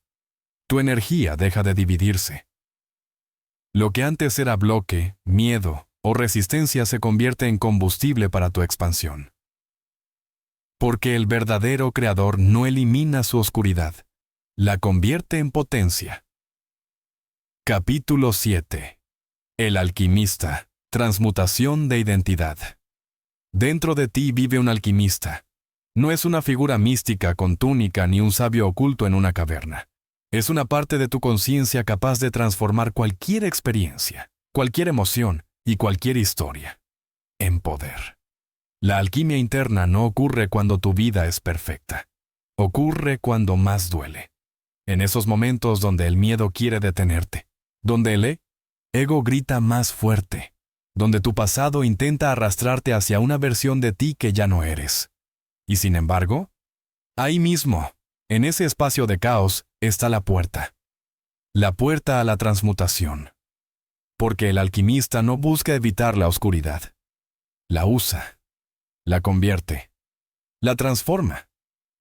Tu energía deja de dividirse. Lo que antes era bloque, miedo o resistencia se convierte en combustible para tu expansión. Porque el verdadero creador no elimina su oscuridad, la convierte en potencia. Capítulo 7. El alquimista. Transmutación de identidad. Dentro de ti vive un alquimista. No es una figura mística con túnica ni un sabio oculto en una caverna. Es una parte de tu conciencia capaz de transformar cualquier experiencia, cualquier emoción y cualquier historia en poder. La alquimia interna no ocurre cuando tu vida es perfecta. Ocurre cuando más duele. En esos momentos donde el miedo quiere detenerte, donde el ego grita más fuerte, donde tu pasado intenta arrastrarte hacia una versión de ti que ya no eres. Y sin embargo, ahí mismo, en ese espacio de caos, está la puerta a la transmutación. Porque el alquimista no busca evitar la oscuridad. La usa, la convierte, la transforma.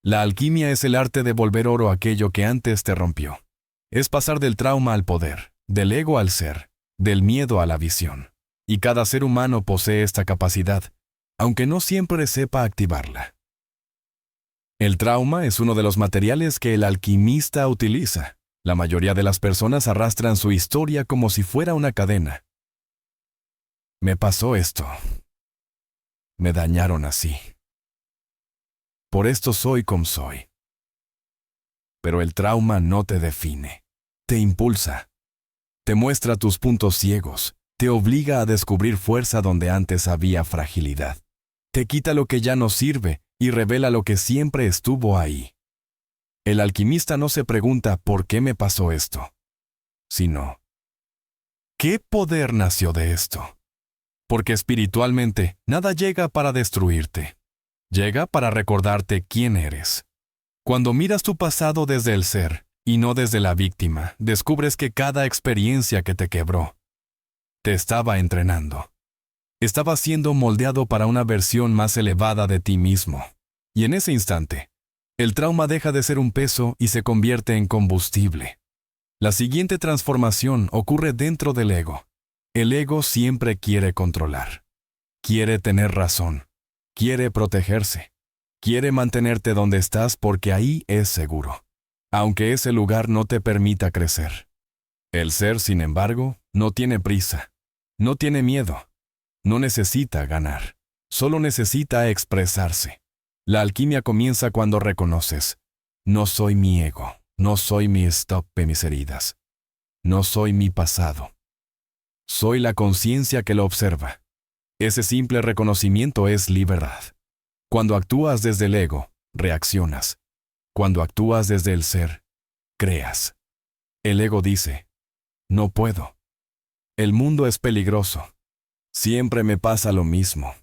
La alquimia es el arte de volver oro aquello que antes te rompió. Es pasar del trauma al poder, del ego al ser, del miedo a la visión. Y cada ser humano posee esta capacidad, aunque no siempre sepa activarla. El trauma es uno de los materiales que el alquimista utiliza. La mayoría de las personas arrastran su historia como si fuera una cadena. Me pasó esto. Me dañaron así. Por esto soy como soy. Pero el trauma no te define. Te impulsa. Te muestra tus puntos ciegos. Te obliga a descubrir fuerza donde antes había fragilidad. Te quita lo que ya no sirve y revela lo que siempre estuvo ahí. El alquimista no se pregunta ¿por qué me pasó esto?, sino ¿qué poder nació de esto? Porque espiritualmente nada llega para destruirte. Llega para recordarte quién eres. Cuando miras tu pasado desde el ser y no desde la víctima, descubres que cada experiencia que te quebró te estaba entrenando. Estabas siendo moldeado para una versión más elevada de ti mismo. Y en ese instante, el trauma deja de ser un peso y se convierte en combustible. La siguiente transformación ocurre dentro del ego. El ego siempre quiere controlar. Quiere tener razón. Quiere protegerse. Quiere mantenerte donde estás porque ahí es seguro, aunque ese lugar no te permita crecer. El ser, sin embargo, no tiene prisa. No tiene miedo. No necesita ganar. Solo necesita expresarse. La alquimia comienza cuando reconoces: no soy mi ego, no soy mi stop de mis heridas, no soy mi pasado, Soy la conciencia que lo observa. Ese simple reconocimiento es libertad. Cuando actúas desde el ego, reaccionas. Cuando actúas desde el ser, creas. El ego dice, no puedo. El mundo es peligroso. Siempre me pasa lo mismo.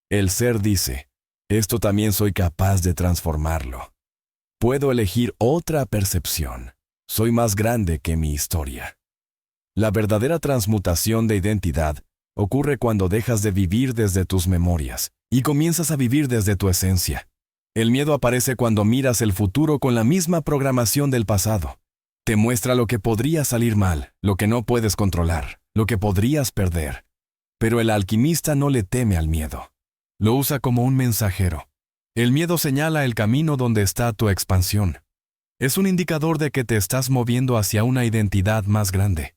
El ser dice, esto también soy capaz de transformarlo. Puedo elegir otra percepción. Soy más grande que mi historia. La verdadera transmutación de identidad ocurre cuando dejas de vivir desde tus memorias y comienzas a vivir desde tu esencia. El miedo aparece cuando miras el futuro con la misma programación del pasado. Te muestra lo que podría salir mal, lo que no puedes controlar, lo que podrías perder. Pero el alquimista no le teme al miedo. Lo usa como un mensajero. El miedo señala el camino donde está tu expansión. Es un indicador de que te estás moviendo hacia una identidad más grande.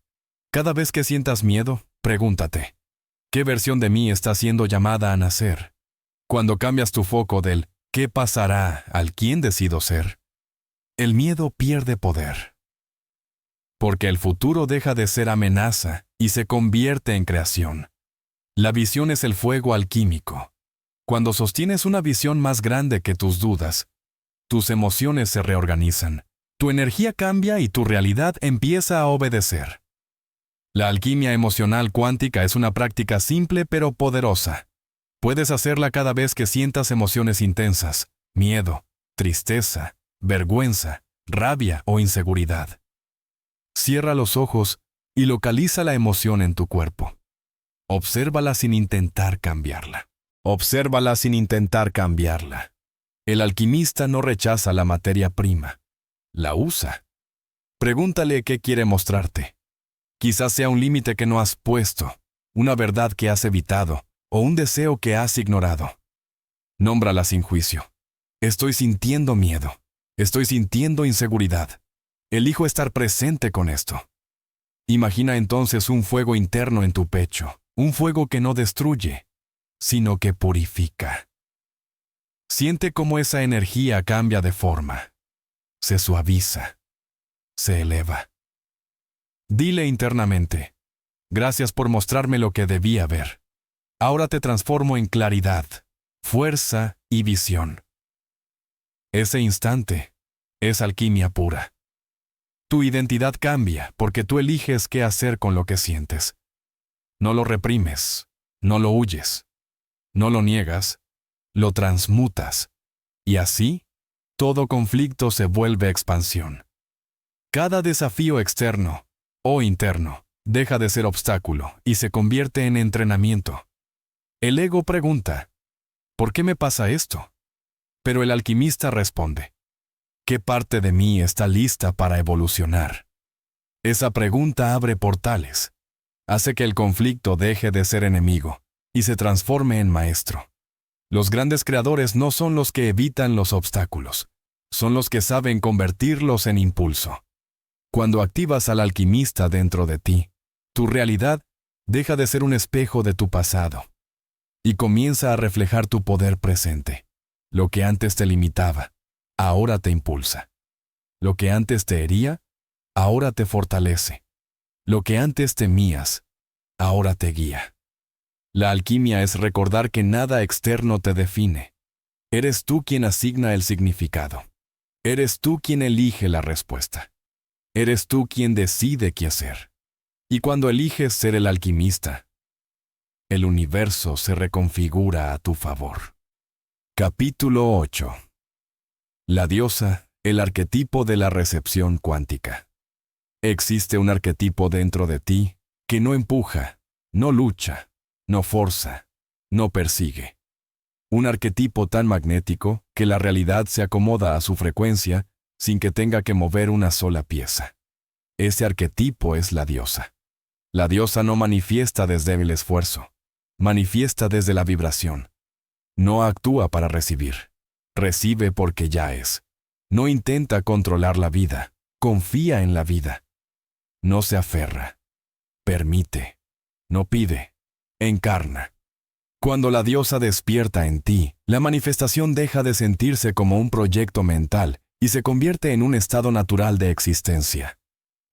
Cada vez que sientas miedo, pregúntate, ¿qué versión de mí está siendo llamada a nacer? Cuando cambias tu foco del ¿qué pasará al quién decido ser? El miedo pierde poder. Porque el futuro deja de ser amenaza y se convierte en creación. La visión es el fuego alquímico. Cuando sostienes una visión más grande que tus dudas, tus emociones se reorganizan, tu energía cambia y tu realidad empieza a obedecer. La alquimia emocional cuántica es una práctica simple pero poderosa. Puedes hacerla cada vez que sientas emociones intensas, miedo, tristeza, vergüenza, rabia o inseguridad. Cierra los ojos y localiza la emoción en tu cuerpo. Obsérvala sin intentar cambiarla. Obsérvala sin intentar cambiarla. El alquimista no rechaza la materia prima. La usa. Pregúntale qué quiere mostrarte. Quizás sea un límite que no has puesto, una verdad que has evitado, o un deseo que has ignorado. Nómbrala sin juicio. Estoy sintiendo miedo. Estoy sintiendo inseguridad. Elijo estar presente con esto. Imagina entonces un fuego interno en tu pecho, un fuego que no destruye, sino que purifica. Siente cómo esa energía cambia de forma. Se suaviza. Se eleva. Dile internamente, gracias por mostrarme lo que debía ver. Ahora te transformo en claridad, fuerza y visión. Ese instante es alquimia pura. Tu identidad cambia porque tú eliges qué hacer con lo que sientes. No lo reprimes, no lo huyes, no lo niegas, lo transmutas. Y así, todo conflicto se vuelve expansión. Cada desafío externo o interno deja de ser obstáculo y se convierte en entrenamiento. El ego pregunta, ¿por qué me pasa esto? Pero el alquimista responde, ¿qué parte de mí está lista para evolucionar? Esa pregunta abre portales, hace que el conflicto deje de ser enemigo y se transforme en maestro. Los grandes creadores no son los que evitan los obstáculos, son los que saben convertirlos en impulso. Cuando activas al alquimista dentro de ti, tu realidad deja de ser un espejo de tu pasado y comienza a reflejar tu poder presente. Lo que antes te limitaba, ahora te impulsa. Lo que antes te hería, ahora te fortalece. Lo que antes temías, ahora te guía. La alquimia es recordar que nada externo te define. Eres tú quien asigna el significado. Eres tú quien elige la respuesta. Eres tú quien decide qué hacer. Y cuando eliges ser el alquimista, el universo se reconfigura a tu favor. Capítulo 8. La diosa, el arquetipo de la recepción cuántica. Existe un arquetipo dentro de ti que no empuja, no lucha, no forza, no persigue. Un arquetipo tan magnético que la realidad se acomoda a su frecuencia sin que tenga que mover una sola pieza. Ese arquetipo es la diosa. La diosa no manifiesta desde el esfuerzo, manifiesta desde la vibración. No actúa para recibir, recibe porque ya es. No intenta controlar la vida, confía en la vida. No se aferra, permite, no pide, encarna. Cuando la diosa despierta en ti, la manifestación deja de sentirse como un proyecto mental y se convierte en un estado natural de existencia.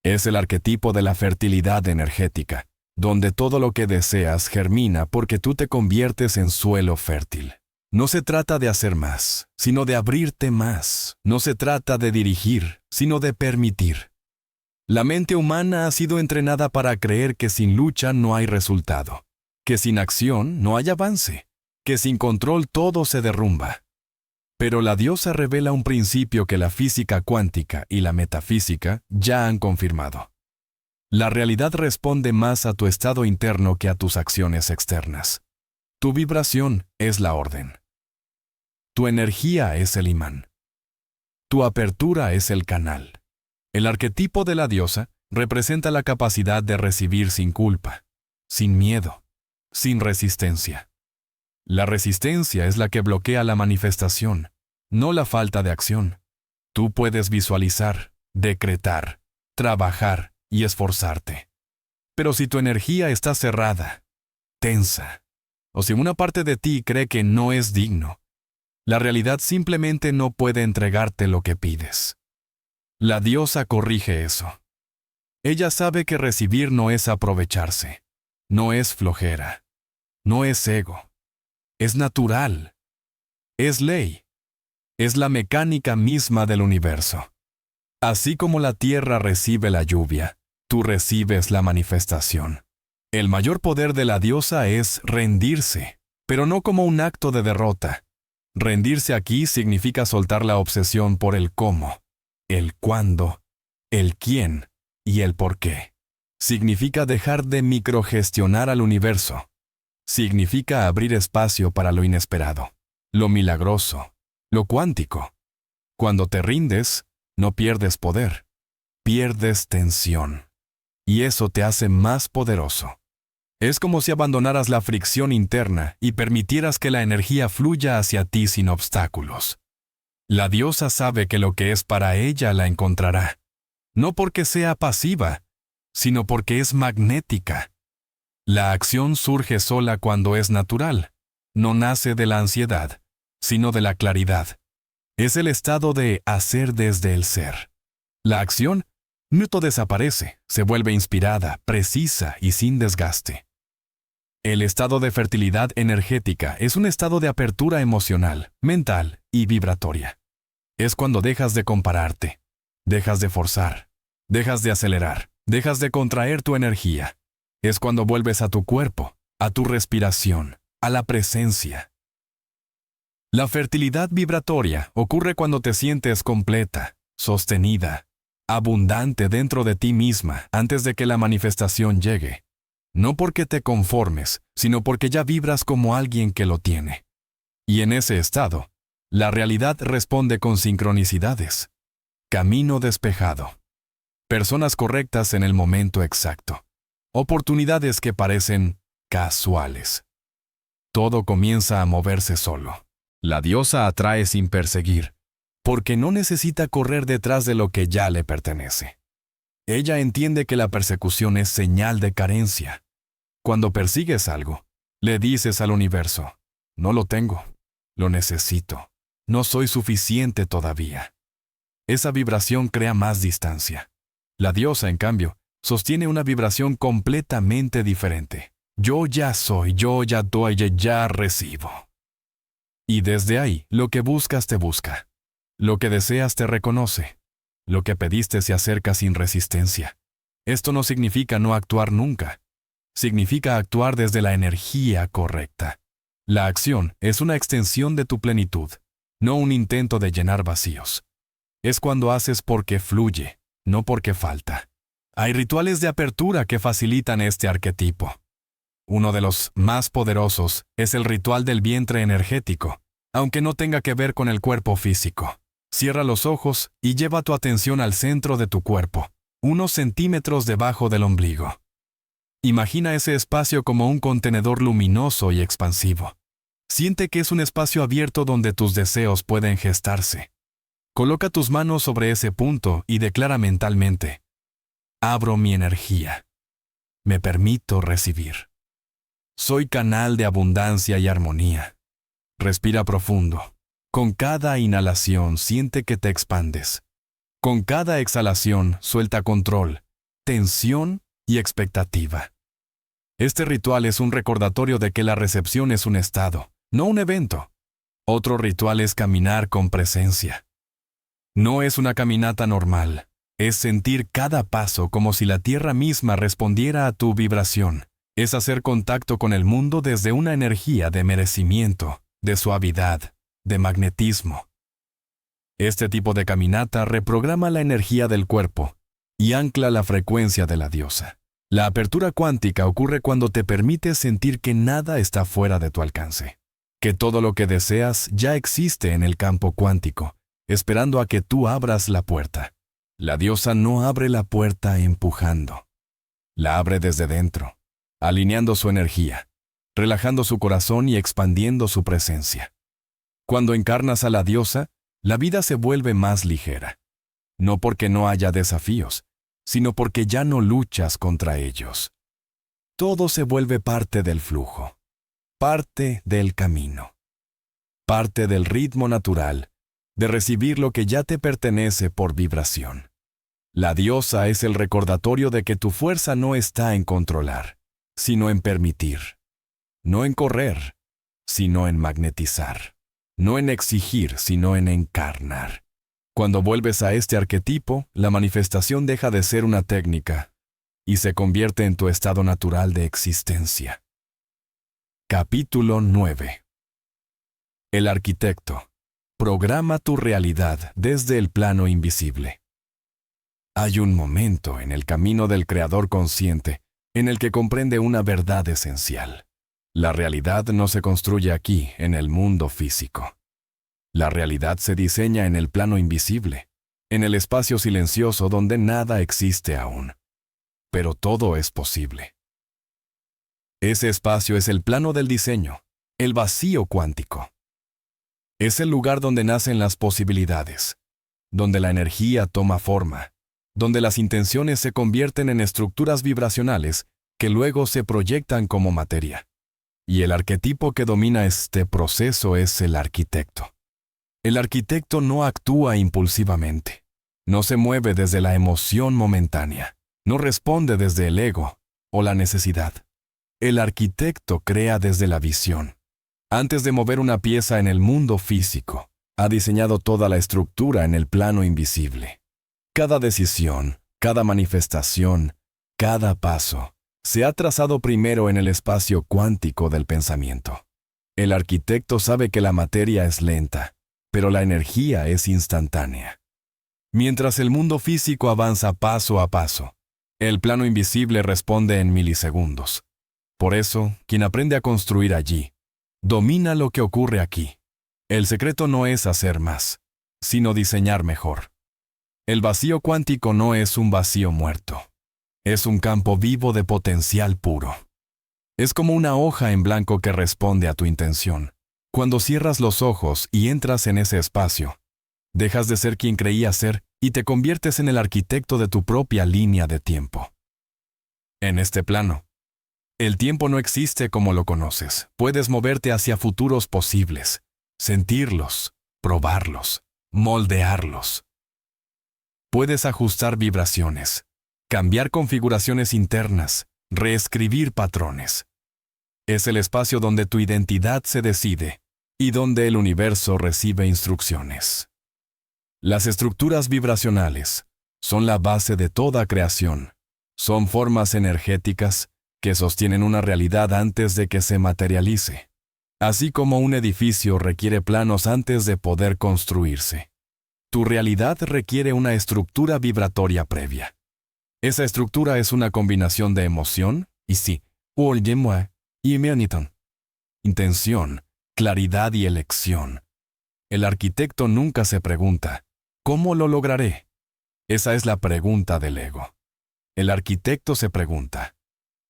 Es el arquetipo de la fertilidad energética, donde todo lo que deseas germina porque tú te conviertes en suelo fértil. No se trata de hacer más, sino de abrirte más. No se trata de dirigir, sino de permitir. La mente humana ha sido entrenada para creer que sin lucha no hay resultado, que sin acción no hay avance, que sin control todo se derrumba. Pero la diosa revela un principio que la física cuántica y la metafísica ya han confirmado. La realidad responde más a tu estado interno que a tus acciones externas. Tu vibración es la orden. Tu energía es el imán. Tu apertura es el canal. El arquetipo de la diosa representa la capacidad de recibir sin culpa, sin miedo, sin resistencia. La resistencia es la que bloquea la manifestación, no la falta de acción. Tú puedes visualizar, decretar, trabajar y esforzarte. Pero si tu energía está cerrada, tensa, o si una parte de ti cree que no es digno, la realidad simplemente no puede entregarte lo que pides. La diosa corrige eso. Ella sabe que recibir no es aprovecharse, no es flojera, no es ego, es natural, es ley, es la mecánica misma del universo. Así como la tierra recibe la lluvia, tú recibes la manifestación. El mayor poder de la diosa es rendirse, pero no como un acto de derrota. Rendirse aquí significa soltar la obsesión por el cómo, el cuándo, el quién y el por qué. Significa dejar de microgestionar al universo. Significa abrir espacio para lo inesperado, lo milagroso, lo cuántico. Cuando te rindes, no pierdes poder, pierdes tensión. Y eso te hace más poderoso. Es como si abandonaras la fricción interna y permitieras que la energía fluya hacia ti sin obstáculos. La diosa sabe que lo que es para ella la encontrará, no porque sea pasiva, sino porque es magnética. La acción surge sola cuando es natural, no nace de la ansiedad, sino de la claridad. Es el estado de hacer desde el ser. La acción no desaparece, se vuelve inspirada, precisa y sin desgaste. El estado de fertilidad energética es un estado de apertura emocional, mental y vibratoria. Es cuando dejas de compararte, dejas de forzar, dejas de acelerar, dejas de contraer tu energía. Es cuando vuelves a tu cuerpo, a tu respiración, a la presencia. La fertilidad vibratoria ocurre cuando te sientes completa, sostenida, abundante dentro de ti misma antes de que la manifestación llegue. No porque te conformes, sino porque ya vibras como alguien que lo tiene. Y en ese estado, la realidad responde con sincronicidades. Camino despejado. Personas correctas en el momento exacto. Oportunidades que parecen casuales. Todo comienza a moverse solo. La diosa atrae sin perseguir, porque no necesita correr detrás de lo que ya le pertenece. Ella entiende que la persecución es señal de carencia. Cuando persigues algo, le dices al universo, no lo tengo, lo necesito, no soy suficiente todavía. Esa vibración crea más distancia. La diosa, en cambio, sostiene una vibración completamente diferente. Yo ya soy, yo ya doy, yo ya recibo. Y desde ahí, lo que buscas te busca. Lo que deseas te reconoce. Lo que pediste se acerca sin resistencia. Esto no significa no actuar nunca. Significa actuar desde la energía correcta. La acción es una extensión de tu plenitud, no un intento de llenar vacíos. Es cuando haces porque fluye, no porque falta. Hay rituales de apertura que facilitan este arquetipo. Uno de los más poderosos es el ritual del vientre energético, aunque no tenga que ver con el cuerpo físico. Cierra los ojos y lleva tu atención al centro de tu cuerpo, unos centímetros debajo del ombligo. Imagina ese espacio como un contenedor luminoso y expansivo. Siente que es un espacio abierto donde tus deseos pueden gestarse. Coloca tus manos sobre ese punto y declara mentalmente: abro mi energía. Me permito recibir. Soy canal de abundancia y armonía. Respira profundo. Con cada inhalación siente que te expandes. Con cada exhalación suelta control, tensión y expectativa. Este ritual es un recordatorio de que la recepción es un estado, no un evento. Otro ritual es caminar con presencia. No es una caminata normal, es sentir cada paso como si la tierra misma respondiera a tu vibración. Es hacer contacto con el mundo desde una energía de merecimiento, de suavidad, de magnetismo. Este tipo de caminata reprograma la energía del cuerpo y ancla la frecuencia de la diosa. La apertura cuántica ocurre cuando te permites sentir que nada está fuera de tu alcance, que todo lo que deseas ya existe en el campo cuántico, esperando a que tú abras la puerta. La diosa no abre la puerta empujando. La abre desde dentro, alineando su energía, relajando su corazón y expandiendo su presencia. Cuando encarnas a la diosa, la vida se vuelve más ligera. No porque no haya desafíos, sino porque ya no luchas contra ellos. Todo se vuelve parte del flujo, parte del camino, parte del ritmo natural de recibir lo que ya te pertenece por vibración. La diosa es el recordatorio de que tu fuerza no está en controlar, sino en permitir. No en correr, sino en magnetizar. No en exigir, sino en encarnar. Cuando vuelves a este arquetipo, la manifestación deja de ser una técnica y se convierte en tu estado natural de existencia. Capítulo 9. El arquitecto. Programa tu realidad desde el plano invisible. Hay un momento en el camino del creador consciente en el que comprende una verdad esencial. La realidad no se construye aquí, en el mundo físico. La realidad se diseña en el plano invisible, en el espacio silencioso donde nada existe aún. Pero todo es posible. Ese espacio es el plano del diseño, el vacío cuántico. Es el lugar donde nacen las posibilidades, donde la energía toma forma, donde las intenciones se convierten en estructuras vibracionales que luego se proyectan como materia. Y el arquetipo que domina este proceso es el arquitecto. El arquitecto no actúa impulsivamente, no se mueve desde la emoción momentánea, no responde desde el ego o la necesidad. El arquitecto crea desde la visión. Antes de mover una pieza en el mundo físico, ha diseñado toda la estructura en el plano invisible. Cada decisión, cada manifestación, cada paso, se ha trazado primero en el espacio cuántico del pensamiento. El arquitecto sabe que la materia es lenta, pero la energía es instantánea. Mientras el mundo físico avanza paso a paso, el plano invisible responde en milisegundos. Por eso, quien aprende a construir allí, domina lo que ocurre aquí. El secreto no es hacer más, sino diseñar mejor. El vacío cuántico no es un vacío muerto. Es un campo vivo de potencial puro. Es como una hoja en blanco que responde a tu intención. Cuando cierras los ojos y entras en ese espacio, dejas de ser quien creías ser y te conviertes en el arquitecto de tu propia línea de tiempo. En este plano, el tiempo no existe como lo conoces. Puedes moverte hacia futuros posibles, sentirlos, probarlos, moldearlos. Puedes ajustar vibraciones, cambiar configuraciones internas, reescribir patrones. Es el espacio donde tu identidad se decide y donde el universo recibe instrucciones. Las estructuras vibracionales son la base de toda creación. Son formas energéticas que sostienen una realidad antes de que se materialice, así como un edificio requiere planos antes de poder construirse. Tu realidad requiere una estructura vibratoria previa. Esa estructura es una combinación de emoción, y sí, intención, claridad y elección. El arquitecto nunca se pregunta, ¿cómo lo lograré? Esa es la pregunta del ego. El arquitecto se pregunta,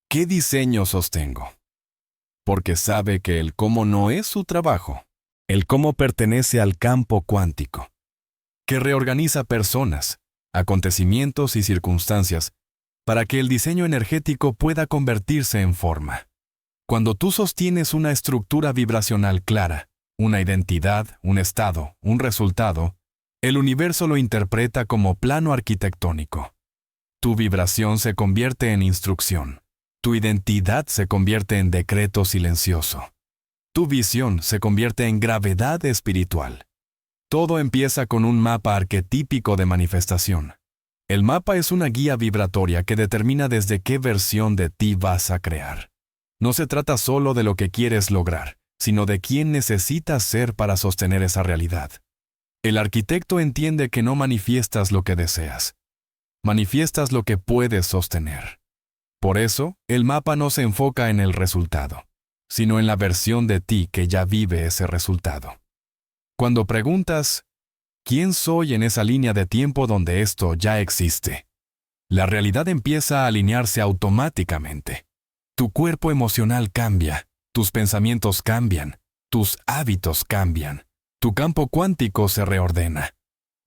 ¿qué diseño sostengo? Porque sabe que el cómo no es su trabajo. El cómo pertenece al campo cuántico, que reorganiza personas, acontecimientos y circunstancias para que el diseño energético pueda convertirse en forma. Cuando tú sostienes una estructura vibracional clara, una identidad, un estado, un resultado, el universo lo interpreta como plano arquitectónico. Tu vibración se convierte en instrucción. Tu identidad se convierte en decreto silencioso. Tu visión se convierte en gravedad espiritual. Todo empieza con un mapa arquetípico de manifestación. El mapa es una guía vibratoria que determina desde qué versión de ti vas a crear. No se trata solo de lo que quieres lograr, sino de quién necesitas ser para sostener esa realidad. El arquitecto entiende que no manifiestas lo que deseas. Manifiestas lo que puedes sostener. Por eso, el mapa no se enfoca en el resultado, sino en la versión de ti que ya vive ese resultado. Cuando preguntas, ¿quién soy en esa línea de tiempo donde esto ya existe? La realidad empieza a alinearse automáticamente. Tu cuerpo emocional cambia, tus pensamientos cambian, tus hábitos cambian, tu campo cuántico se reordena.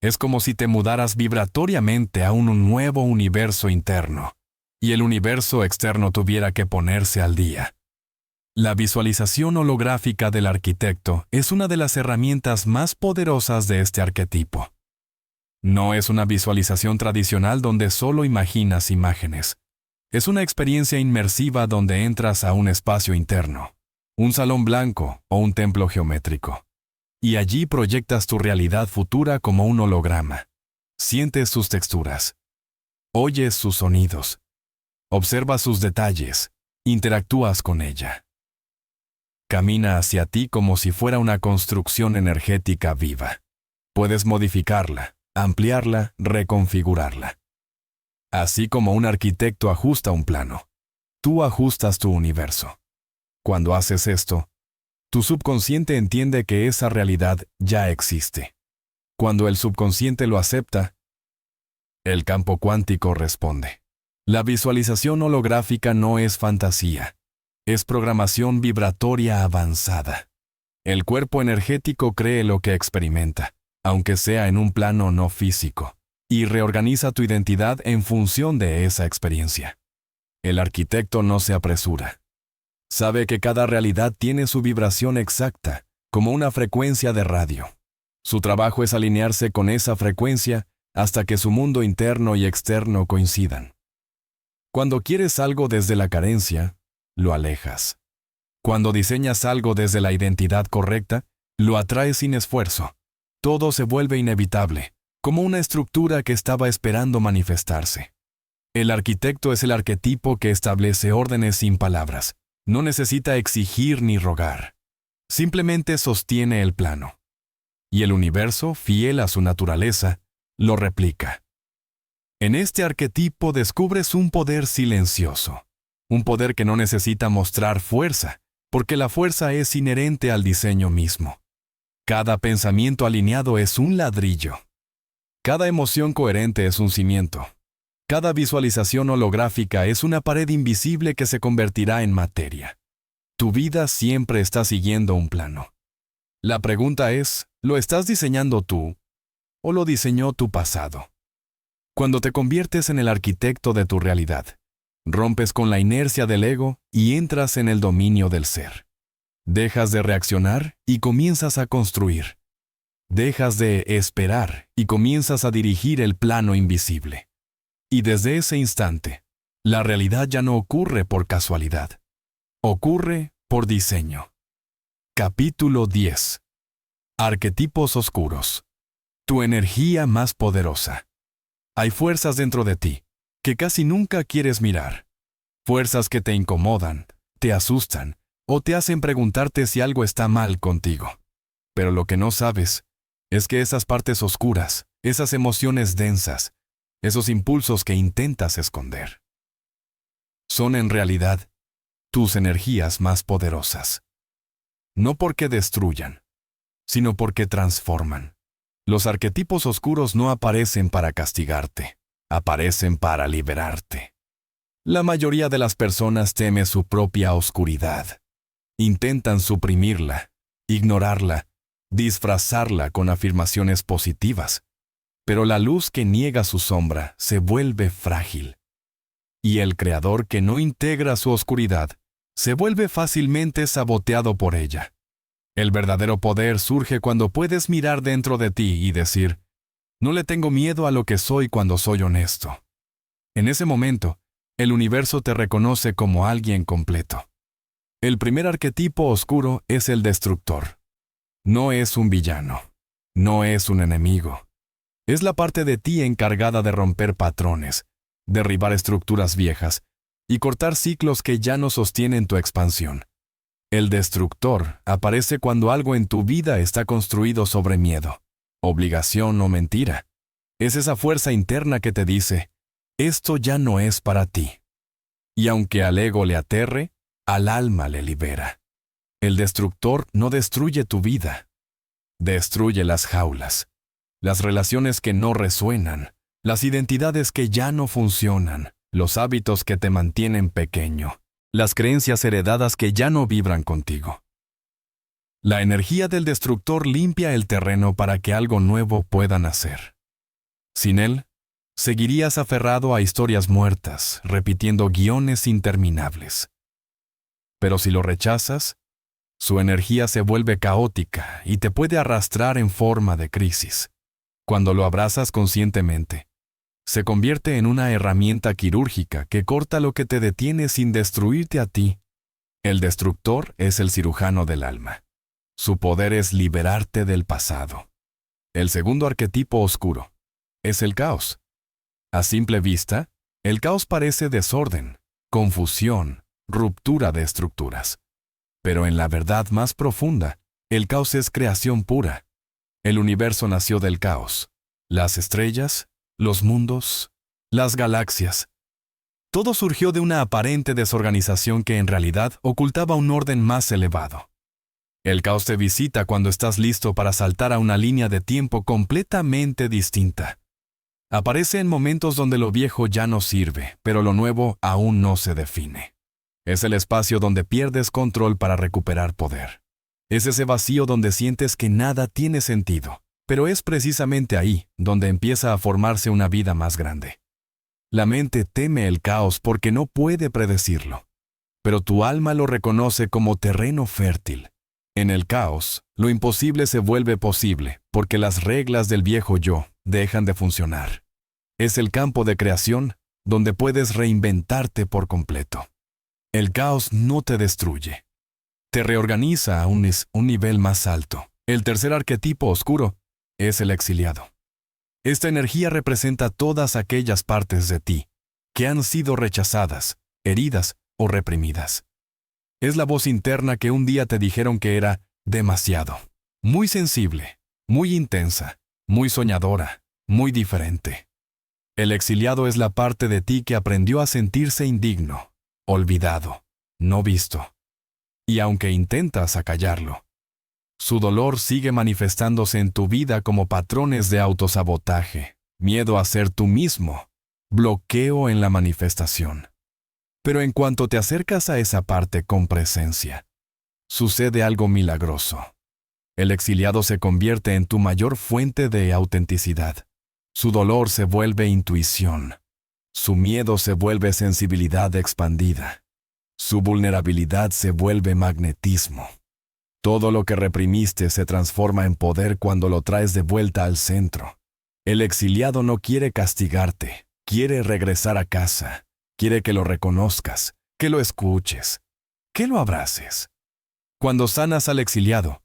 Es como si te mudaras vibratoriamente a un nuevo universo interno, y el universo externo tuviera que ponerse al día. La visualización holográfica del arquitecto es una de las herramientas más poderosas de este arquetipo. No es una visualización tradicional donde solo imaginas imágenes. Es una experiencia inmersiva donde entras a un espacio interno, un salón blanco o un templo geométrico. Y allí proyectas tu realidad futura como un holograma. Sientes sus texturas. Oyes sus sonidos. Observas sus detalles. Interactúas con ella. Camina hacia ti como si fuera una construcción energética viva. Puedes modificarla, ampliarla, reconfigurarla. Así como un arquitecto ajusta un plano, tú ajustas tu universo. Cuando haces esto, tu subconsciente entiende que esa realidad ya existe. Cuando el subconsciente lo acepta, el campo cuántico responde. La visualización holográfica no es fantasía. Es programación vibratoria avanzada. El cuerpo energético cree lo que experimenta, aunque sea en un plano no físico, y reorganiza tu identidad en función de esa experiencia. El arquitecto no se apresura. Sabe que cada realidad tiene su vibración exacta, como una frecuencia de radio. Su trabajo es alinearse con esa frecuencia hasta que su mundo interno y externo coincidan. Cuando quieres algo desde la carencia, lo alejas. Cuando diseñas algo desde la identidad correcta, lo atraes sin esfuerzo. Todo se vuelve inevitable, como una estructura que estaba esperando manifestarse. El arquitecto es el arquetipo que establece órdenes sin palabras. No necesita exigir ni rogar. Simplemente sostiene el plano. Y el universo, fiel a su naturaleza, lo replica. En este arquetipo descubres un poder silencioso. Un poder que no necesita mostrar fuerza, porque la fuerza es inherente al diseño mismo. Cada pensamiento alineado es un ladrillo. Cada emoción coherente es un cimiento. Cada visualización holográfica es una pared invisible que se convertirá en materia. Tu vida siempre está siguiendo un plano. La pregunta es, ¿lo estás diseñando tú o lo diseñó tu pasado? Cuando te conviertes en el arquitecto de tu realidad, rompes con la inercia del ego y entras en el dominio del ser. Dejas de reaccionar y comienzas a construir. Dejas de esperar y comienzas a dirigir el plano invisible. Y desde ese instante, la realidad ya no ocurre por casualidad. Ocurre por diseño. Capítulo 10. Arquetipos oscuros. Tu energía más poderosa. Hay fuerzas dentro de ti que casi nunca quieres mirar. Fuerzas que te incomodan, te asustan o te hacen preguntarte si algo está mal contigo. Pero lo que no sabes es que esas partes oscuras, esas emociones densas, esos impulsos que intentas esconder, son en realidad tus energías más poderosas. No porque destruyan, sino porque transforman. Los arquetipos oscuros no aparecen para castigarte, aparecen para liberarte. La mayoría de las personas teme su propia oscuridad. Intentan suprimirla, ignorarla, disfrazarla con afirmaciones positivas. Pero la luz que niega su sombra se vuelve frágil. Y el creador que no integra su oscuridad se vuelve fácilmente saboteado por ella. El verdadero poder surge cuando puedes mirar dentro de ti y decir, no le tengo miedo a lo que soy cuando soy honesto. En ese momento, el universo te reconoce como alguien completo. El primer arquetipo oscuro es el destructor. No es un villano. No es un enemigo. Es la parte de ti encargada de romper patrones, derribar estructuras viejas y cortar ciclos que ya no sostienen tu expansión. El destructor aparece cuando algo en tu vida está construido sobre miedo, obligación o mentira. Es esa fuerza interna que te dice, esto ya no es para ti. Y aunque al ego le aterre, al alma le libera. El destructor no destruye tu vida. Destruye las jaulas, las relaciones que no resuenan, las identidades que ya no funcionan, los hábitos que te mantienen pequeño, las creencias heredadas que ya no vibran contigo. La energía del destructor limpia el terreno para que algo nuevo pueda nacer. Sin él, seguirías aferrado a historias muertas, repitiendo guiones interminables. Pero si lo rechazas, su energía se vuelve caótica y te puede arrastrar en forma de crisis. Cuando lo abrazas conscientemente, se convierte en una herramienta quirúrgica que corta lo que te detiene sin destruirte a ti. El destructor es el cirujano del alma. Su poder es liberarte del pasado. El segundo arquetipo oscuro es el caos. A simple vista, el caos parece desorden, confusión, ruptura de estructuras. Pero en la verdad más profunda, el caos es creación pura. El universo nació del caos. Las estrellas, los mundos, las galaxias. Todo surgió de una aparente desorganización que en realidad ocultaba un orden más elevado. El caos te visita cuando estás listo para saltar a una línea de tiempo completamente distinta. Aparece en momentos donde lo viejo ya no sirve, pero lo nuevo aún no se define. Es el espacio donde pierdes control para recuperar poder. Es ese vacío donde sientes que nada tiene sentido, pero es precisamente ahí donde empieza a formarse una vida más grande. La mente teme el caos porque no puede predecirlo, pero tu alma lo reconoce como terreno fértil. En el caos, lo imposible se vuelve posible porque las reglas del viejo yo dejan de funcionar. Es el campo de creación donde puedes reinventarte por completo. El caos no te destruye. Te reorganiza a un nivel más alto. El tercer arquetipo oscuro es el exiliado. Esta energía representa todas aquellas partes de ti que han sido rechazadas, heridas o reprimidas. Es la voz interna que un día te dijeron que era demasiado, muy sensible, muy intensa, muy soñadora, muy diferente. El exiliado es la parte de ti que aprendió a sentirse indigno, olvidado, no visto. Y aunque intentas acallarlo, su dolor sigue manifestándose en tu vida como patrones de autosabotaje, miedo a ser tú mismo, bloqueo en la manifestación. Pero en cuanto te acercas a esa parte con presencia, sucede algo milagroso. El exiliado se convierte en tu mayor fuente de autenticidad. Su dolor se vuelve intuición. Su miedo se vuelve sensibilidad expandida. Su vulnerabilidad se vuelve magnetismo. Todo lo que reprimiste se transforma en poder cuando lo traes de vuelta al centro. El exiliado no quiere castigarte, quiere regresar a casa. Quiere que lo reconozcas, que lo escuches, que lo abraces. Cuando sanas al exiliado,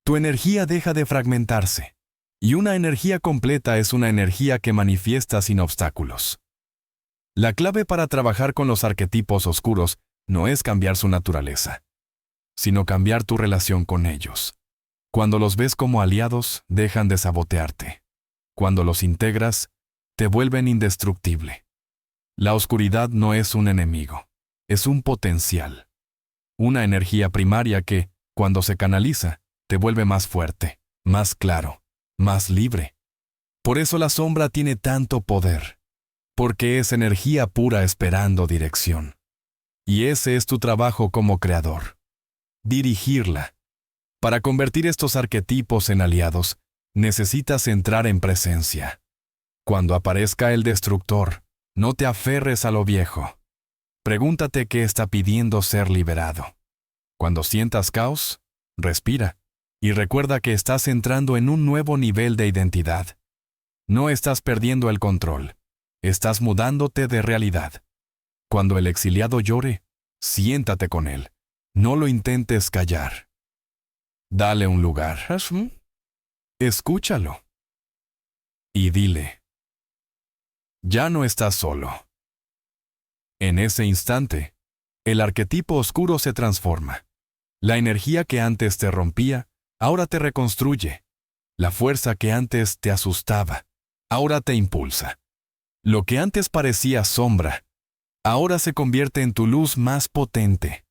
tu energía deja de fragmentarse, y una energía completa es una energía que manifiesta sin obstáculos. La clave para trabajar con los arquetipos oscuros no es cambiar su naturaleza, sino cambiar tu relación con ellos. Cuando los ves como aliados, dejan de sabotearte. Cuando los integras, te vuelven indestructible. La oscuridad no es un enemigo, es un potencial. Una energía primaria que, cuando se canaliza, te vuelve más fuerte, más claro, más libre. Por eso la sombra tiene tanto poder, porque es energía pura esperando dirección. Y ese es tu trabajo como creador. Dirigirla. Para convertir estos arquetipos en aliados, necesitas entrar en presencia. Cuando aparezca el destructor, no te aferres a lo viejo. Pregúntate qué está pidiendo ser liberado. Cuando sientas caos, respira y recuerda que estás entrando en un nuevo nivel de identidad. No estás perdiendo el control, estás mudándote de realidad. Cuando el exiliado llore, siéntate con él. No lo intentes callar. Dale un lugar. Escúchalo. Y dile: ya no estás solo. En ese instante, el arquetipo oscuro se transforma. La energía que antes te rompía, ahora te reconstruye. La fuerza que antes te asustaba, ahora te impulsa. Lo que antes parecía sombra, ahora se convierte en tu luz más potente.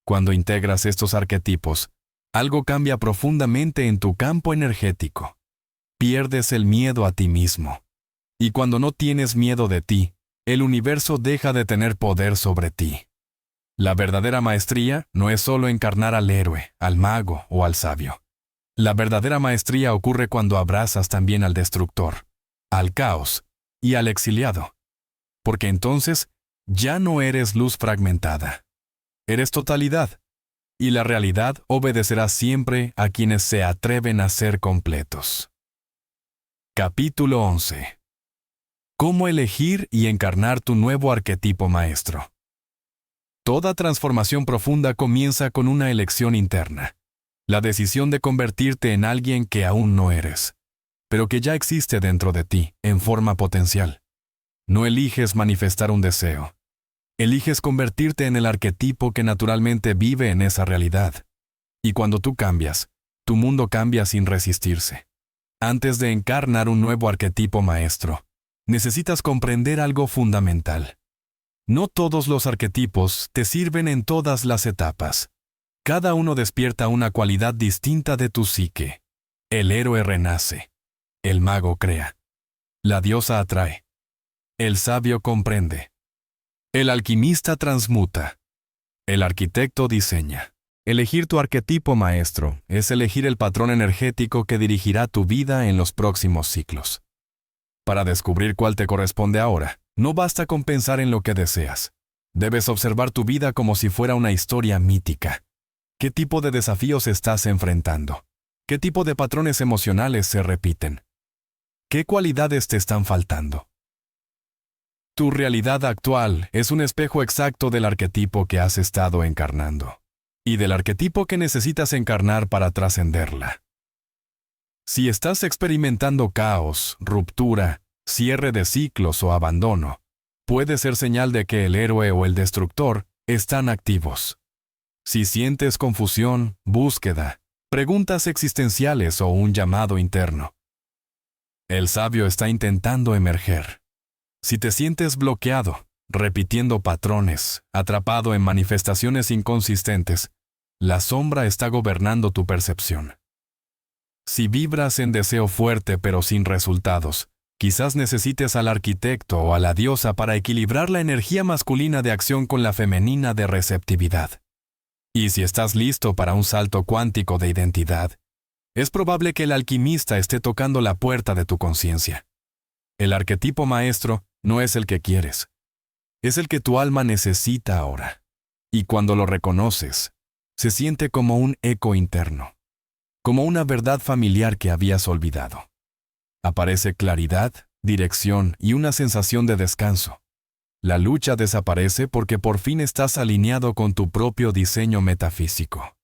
Cuando integras estos arquetipos, algo cambia profundamente en tu campo energético. Pierdes el miedo a ti mismo. Y cuando no tienes miedo de ti, el universo deja de tener poder sobre ti. La verdadera maestría no es solo encarnar al héroe, al mago o al sabio. La verdadera maestría ocurre cuando abrazas también al destructor, al caos y al exiliado. Porque entonces ya no eres luz fragmentada. Eres totalidad. Y la realidad obedecerá siempre a quienes se atreven a ser completos. Capítulo 11. ¿Cómo elegir y encarnar tu nuevo arquetipo maestro? Toda transformación profunda comienza con una elección interna. La decisión de convertirte en alguien que aún no eres, pero que ya existe dentro de ti, en forma potencial. No eliges manifestar un deseo. Eliges convertirte en el arquetipo que naturalmente vive en esa realidad. Y cuando tú cambias, tu mundo cambia sin resistirse. Antes de encarnar un nuevo arquetipo maestro, necesitas comprender algo fundamental. No todos los arquetipos te sirven en todas las etapas. Cada uno despierta una cualidad distinta de tu psique. El héroe renace. El mago crea. La diosa atrae. El sabio comprende. El alquimista transmuta. El arquitecto diseña. Elegir tu arquetipo maestro es elegir el patrón energético que dirigirá tu vida en los próximos ciclos. Para descubrir cuál te corresponde ahora, no basta con pensar en lo que deseas. Debes observar tu vida como si fuera una historia mítica. ¿Qué tipo de desafíos estás enfrentando? ¿Qué tipo de patrones emocionales se repiten? ¿Qué cualidades te están faltando? Tu realidad actual es un espejo exacto del arquetipo que has estado encarnando, y del arquetipo que necesitas encarnar para trascenderla. Si estás experimentando caos, ruptura, cierre de ciclos o abandono, puede ser señal de que el héroe o el destructor están activos. Si sientes confusión, búsqueda, preguntas existenciales o un llamado interno, el sabio está intentando emerger. Si te sientes bloqueado, repitiendo patrones, atrapado en manifestaciones inconsistentes, la sombra está gobernando tu percepción. Si vibras en deseo fuerte pero sin resultados, quizás necesites al arquitecto o a la diosa para equilibrar la energía masculina de acción con la femenina de receptividad. Y si estás listo para un salto cuántico de identidad, es probable que el alquimista esté tocando la puerta de tu conciencia. El arquetipo maestro no es el que quieres, es el que tu alma necesita ahora. Y cuando lo reconoces, se siente como un eco interno, como una verdad familiar que habías olvidado. Aparece claridad, dirección y una sensación de descanso. La lucha desaparece porque por fin estás alineado con tu propio diseño metafísico.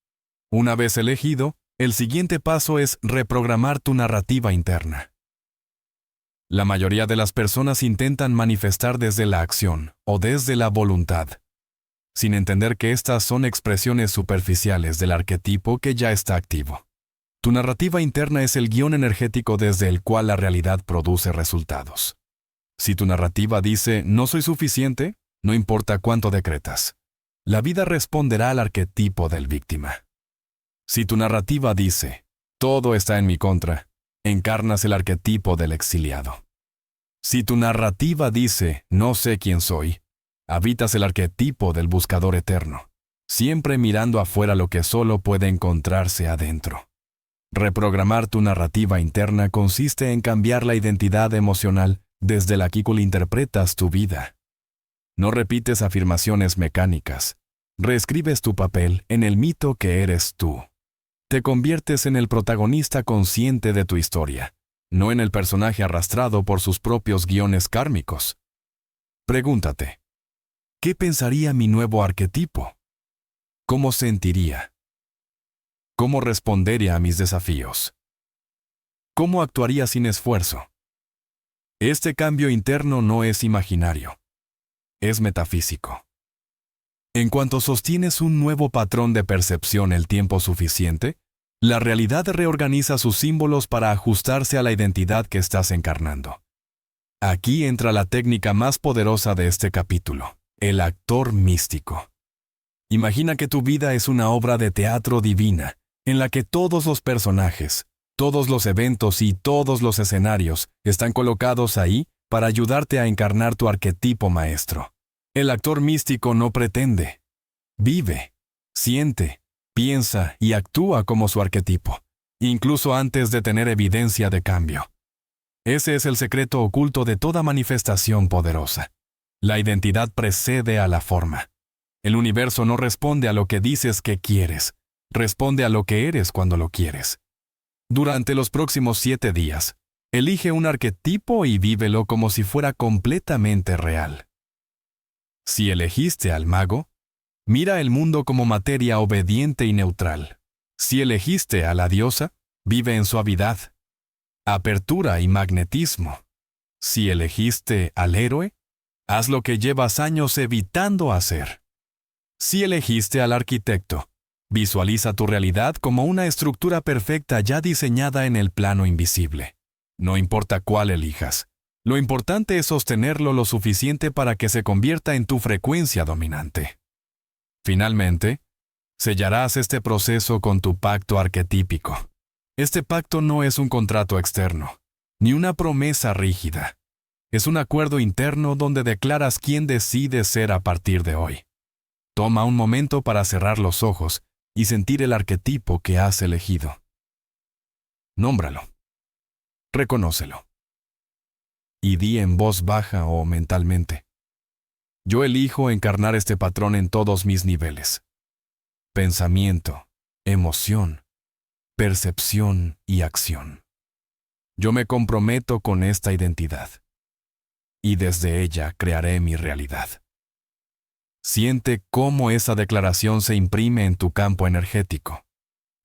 Una vez elegido, el siguiente paso es reprogramar tu narrativa interna. La mayoría de las personas intentan manifestar desde la acción o desde la voluntad, sin entender que estas son expresiones superficiales del arquetipo que ya está activo. Tu narrativa interna es el guión energético desde el cual la realidad produce resultados. Si tu narrativa dice «no soy suficiente», no importa cuánto decretas. La vida responderá al arquetipo del víctima. Si tu narrativa dice «todo está en mi contra», encarnas el arquetipo del exiliado. Si tu narrativa dice «no sé quién soy», habitas el arquetipo del buscador eterno, siempre mirando afuera lo que solo puede encontrarse adentro. Reprogramar tu narrativa interna consiste en cambiar la identidad emocional desde la que interpretas tu vida. No repites afirmaciones mecánicas. Reescribes tu papel en el mito que eres tú. Te conviertes en el protagonista consciente de tu historia, no en el personaje arrastrado por sus propios guiones kármicos. Pregúntate, ¿Qué pensaría mi nuevo arquetipo? ¿Cómo sentiría? ¿Cómo respondería a mis desafíos? ¿Cómo actuaría sin esfuerzo? Este cambio interno no es imaginario, es metafísico. En cuanto sostienes un nuevo patrón de percepción el tiempo suficiente, la realidad reorganiza sus símbolos para ajustarse a la identidad que estás encarnando. Aquí entra la técnica más poderosa de este capítulo, el actor místico. Imagina que tu vida es una obra de teatro divina, en la que todos los personajes, todos los eventos y todos los escenarios están colocados ahí para ayudarte a encarnar tu arquetipo maestro. El actor místico no pretende, vive, siente, piensa y actúa como su arquetipo, incluso antes de tener evidencia de cambio. Ese es el secreto oculto de toda manifestación poderosa. La identidad precede a la forma. El universo no responde a lo que dices que quieres, responde a lo que eres cuando lo quieres. Durante los próximos 7 días, elige un arquetipo y vívelo como si fuera completamente real. Si elegiste al mago, mira el mundo como materia obediente y neutral. Si elegiste a la diosa, vive en suavidad, apertura y magnetismo. Si elegiste al héroe, haz lo que llevas años evitando hacer. Si elegiste al arquitecto, visualiza tu realidad como una estructura perfecta ya diseñada en el plano invisible. No importa cuál elijas. Lo importante es sostenerlo lo suficiente para que se convierta en tu frecuencia dominante. Finalmente, sellarás este proceso con tu pacto arquetípico. Este pacto no es un contrato externo, ni una promesa rígida. Es un acuerdo interno donde declaras quién decides ser a partir de hoy. Toma un momento para cerrar los ojos y sentir el arquetipo que has elegido. Nómbralo. Reconócelo. Y di en voz baja o mentalmente: yo elijo encarnar este patrón en todos mis niveles. Pensamiento, emoción, percepción y acción. Yo me comprometo con esta identidad. Y desde ella crearé mi realidad. Siente cómo esa declaración se imprime en tu campo energético.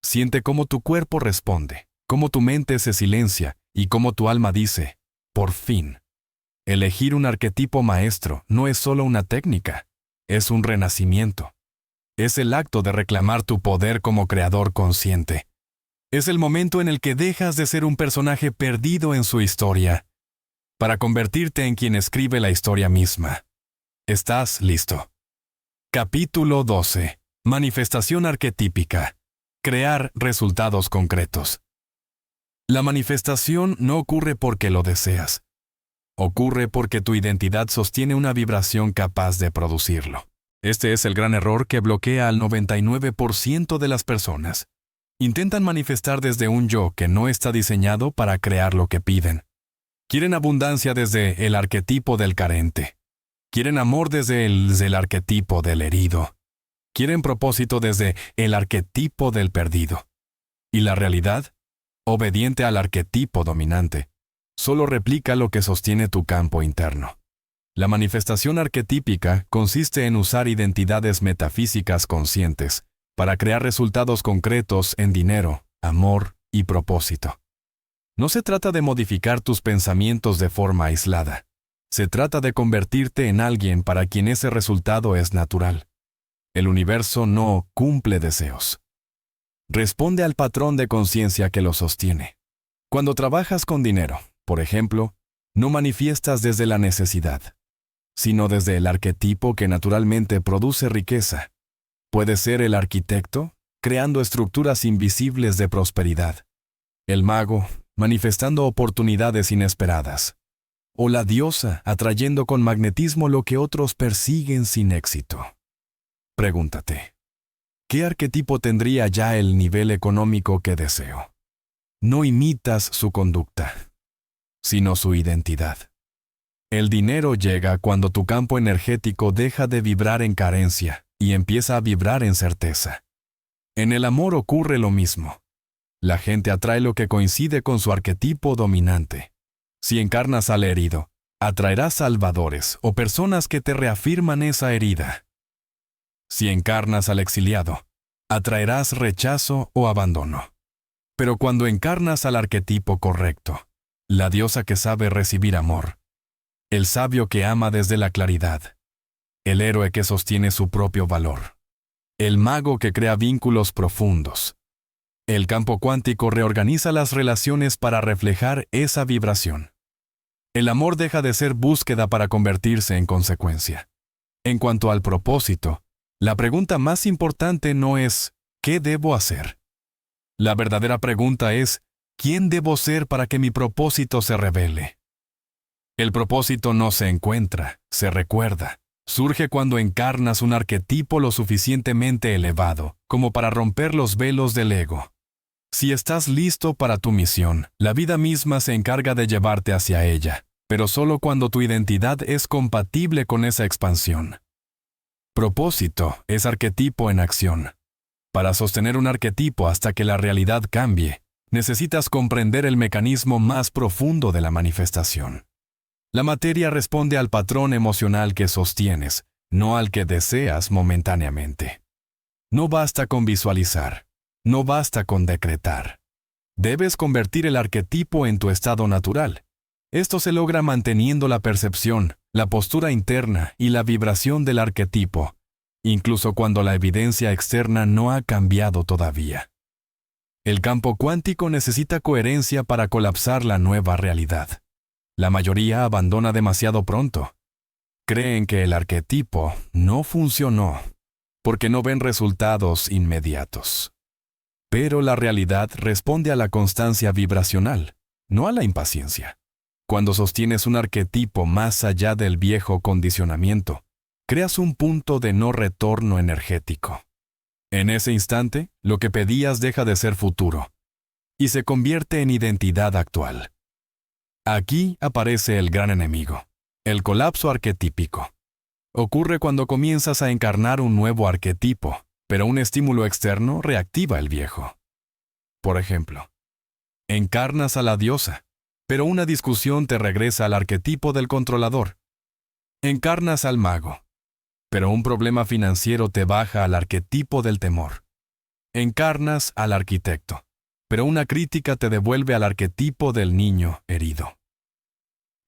Siente cómo tu cuerpo responde, cómo tu mente se silencia y cómo tu alma dice: por fin. Elegir un arquetipo maestro no es solo una técnica, es un renacimiento. Es el acto de reclamar tu poder como creador consciente. Es el momento en el que dejas de ser un personaje perdido en su historia, para convertirte en quien escribe la historia misma. ¿Estás listo? Capítulo 12. Manifestación arquetípica. Crear resultados concretos. La manifestación no ocurre porque lo deseas. Ocurre porque tu identidad sostiene una vibración capaz de producirlo. Este es el gran error que bloquea al 99% de las personas. Intentan manifestar desde un yo que no está diseñado para crear lo que piden. Quieren abundancia desde el arquetipo del carente. Quieren amor desde el arquetipo del herido. Quieren propósito desde el arquetipo del perdido. ¿Y la realidad? Obediente al arquetipo dominante, solo replica lo que sostiene tu campo interno. La manifestación arquetípica consiste en usar identidades metafísicas conscientes para crear resultados concretos en dinero, amor y propósito. No se trata de modificar tus pensamientos de forma aislada. Se trata de convertirte en alguien para quien ese resultado es natural. El universo no cumple deseos. Responde al patrón de conciencia que lo sostiene. Cuando trabajas con dinero, por ejemplo, no manifiestas desde la necesidad, sino desde el arquetipo que naturalmente produce riqueza. Puede ser el arquitecto, creando estructuras invisibles de prosperidad. El mago, manifestando oportunidades inesperadas. O la diosa, atrayendo con magnetismo lo que otros persiguen sin éxito. Pregúntate: ¿qué arquetipo tendría ya el nivel económico que deseo? No imitas su conducta, sino su identidad. El dinero llega cuando tu campo energético deja de vibrar en carencia y empieza a vibrar en certeza. En el amor ocurre lo mismo. La gente atrae lo que coincide con su arquetipo dominante. Si encarnas al herido, Atraerás salvadores o personas que te reafirman esa herida. Si encarnas al exiliado, atraerás rechazo o abandono. Pero cuando encarnas al arquetipo correcto, la diosa que sabe recibir amor, el sabio que ama desde la claridad, el héroe que sostiene su propio valor, el mago que crea vínculos profundos, el campo cuántico reorganiza las relaciones para reflejar esa vibración. El amor deja de ser búsqueda para convertirse en consecuencia. En cuanto al propósito, la pregunta más importante no es ¿qué debo hacer? La verdadera pregunta es ¿quién debo ser para que mi propósito se revele? El propósito no se encuentra, se recuerda. Surge cuando encarnas un arquetipo lo suficientemente elevado como para romper los velos del ego. Si estás listo para tu misión, la vida misma se encarga de llevarte hacia ella, pero solo cuando tu identidad es compatible con esa expansión. Propósito es arquetipo en acción. Para sostener un arquetipo hasta que la realidad cambie, necesitas comprender el mecanismo más profundo de la manifestación. La materia responde al patrón emocional que sostienes, no al que deseas momentáneamente. No basta con visualizar. No basta con decretar. Debes convertir el arquetipo en tu estado natural. Esto se logra manteniendo la percepción, la postura interna y la vibración del arquetipo, incluso cuando la evidencia externa no ha cambiado todavía. El campo cuántico necesita coherencia para colapsar la nueva realidad. La mayoría abandona demasiado pronto. Creen que el arquetipo no funcionó, porque no ven resultados inmediatos. Pero la realidad responde a la constancia vibracional, no a la impaciencia. Cuando sostienes un arquetipo más allá del viejo condicionamiento, creas un punto de no retorno energético. En ese instante, lo que pedías deja de ser futuro y se convierte en identidad actual. Aquí aparece el gran enemigo, el colapso arquetípico. Ocurre cuando comienzas a encarnar un nuevo arquetipo, pero un estímulo externo reactiva el viejo. Por ejemplo, encarnas a la diosa, pero una discusión te regresa al arquetipo del controlador. Encarnas al mago, pero un problema financiero te baja al arquetipo del temor. Encarnas al arquitecto, pero una crítica te devuelve al arquetipo del niño herido.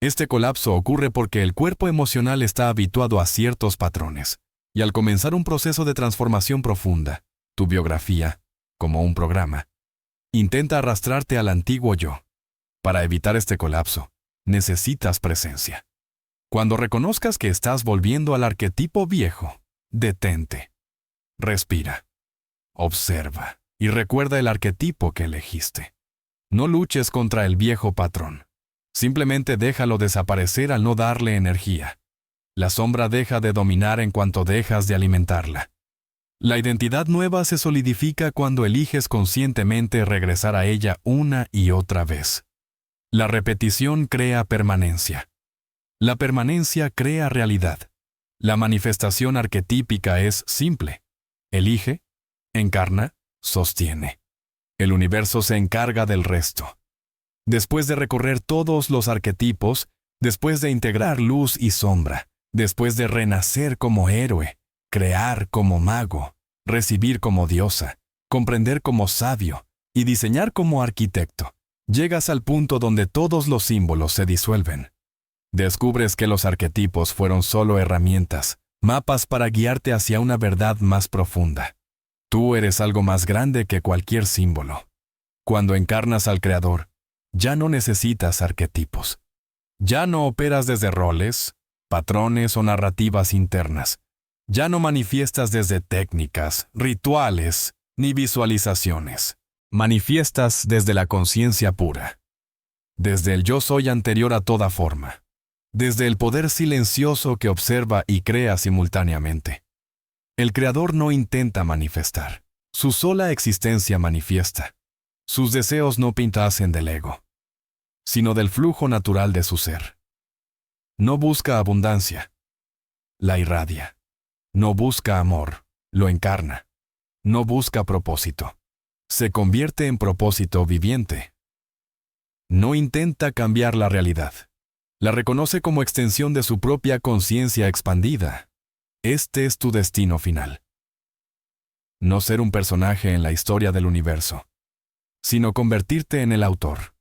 Este colapso ocurre porque el cuerpo emocional está habituado a ciertos patrones. Y al comenzar un proceso de transformación profunda, tu biografía, como un programa, intenta arrastrarte al antiguo yo. Para evitar este colapso, necesitas presencia. Cuando reconozcas que estás volviendo al arquetipo viejo, detente. Respira. Observa y recuerda el arquetipo que elegiste. No luches contra el viejo patrón. Simplemente déjalo desaparecer al no darle energía. La sombra deja de dominar en cuanto dejas de alimentarla. La identidad nueva se solidifica cuando eliges conscientemente regresar a ella una y otra vez. La repetición crea permanencia. La permanencia crea realidad. La manifestación arquetípica es simple. Elige, encarna, sostiene. El universo se encarga del resto. Después de recorrer todos los arquetipos, después de integrar luz y sombra, después de renacer como héroe, crear como mago, recibir como diosa, comprender como sabio y diseñar como arquitecto, llegas al punto donde todos los símbolos se disuelven. Descubres que los arquetipos fueron solo herramientas, mapas para guiarte hacia una verdad más profunda. Tú eres algo más grande que cualquier símbolo. Cuando encarnas al Creador, ya no necesitas arquetipos. Ya no operas desde roles, patrones o narrativas internas. Ya no manifiestas desde técnicas, rituales, ni visualizaciones. Manifiestas desde la conciencia pura. Desde el yo soy anterior a toda forma. Desde el poder silencioso que observa y crea simultáneamente. El Creador no intenta manifestar. Su sola existencia manifiesta. Sus deseos no hacen del ego, sino del flujo natural de su ser. No busca abundancia, la irradia. No busca amor, lo encarna. No busca propósito, se convierte en propósito viviente. No intenta cambiar la realidad, La reconoce como extensión de su propia conciencia expandida. Este es tu destino final. No ser un personaje en la historia del universo, sino convertirte en el autor.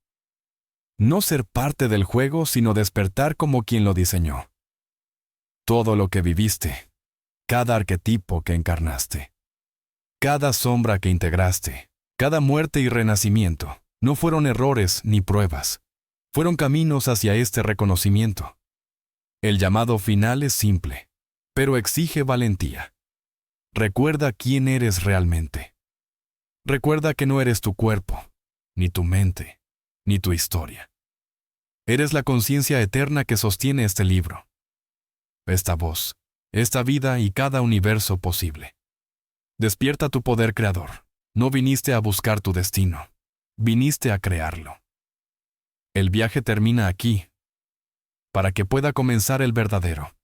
No ser parte del juego, sino despertar como quien lo diseñó. Todo lo que viviste, cada arquetipo que encarnaste, cada sombra que integraste, cada muerte y renacimiento, no fueron errores ni pruebas, fueron caminos hacia este reconocimiento. El llamado final es simple, pero exige valentía. Recuerda quién eres realmente. Recuerda que no eres tu cuerpo, ni tu mente, ni tu historia. Eres la conciencia eterna que sostiene este libro, esta voz, esta vida y cada universo posible. Despierta tu poder creador. No viniste a buscar tu destino, viniste a crearlo. El viaje termina aquí, para que pueda comenzar el verdadero.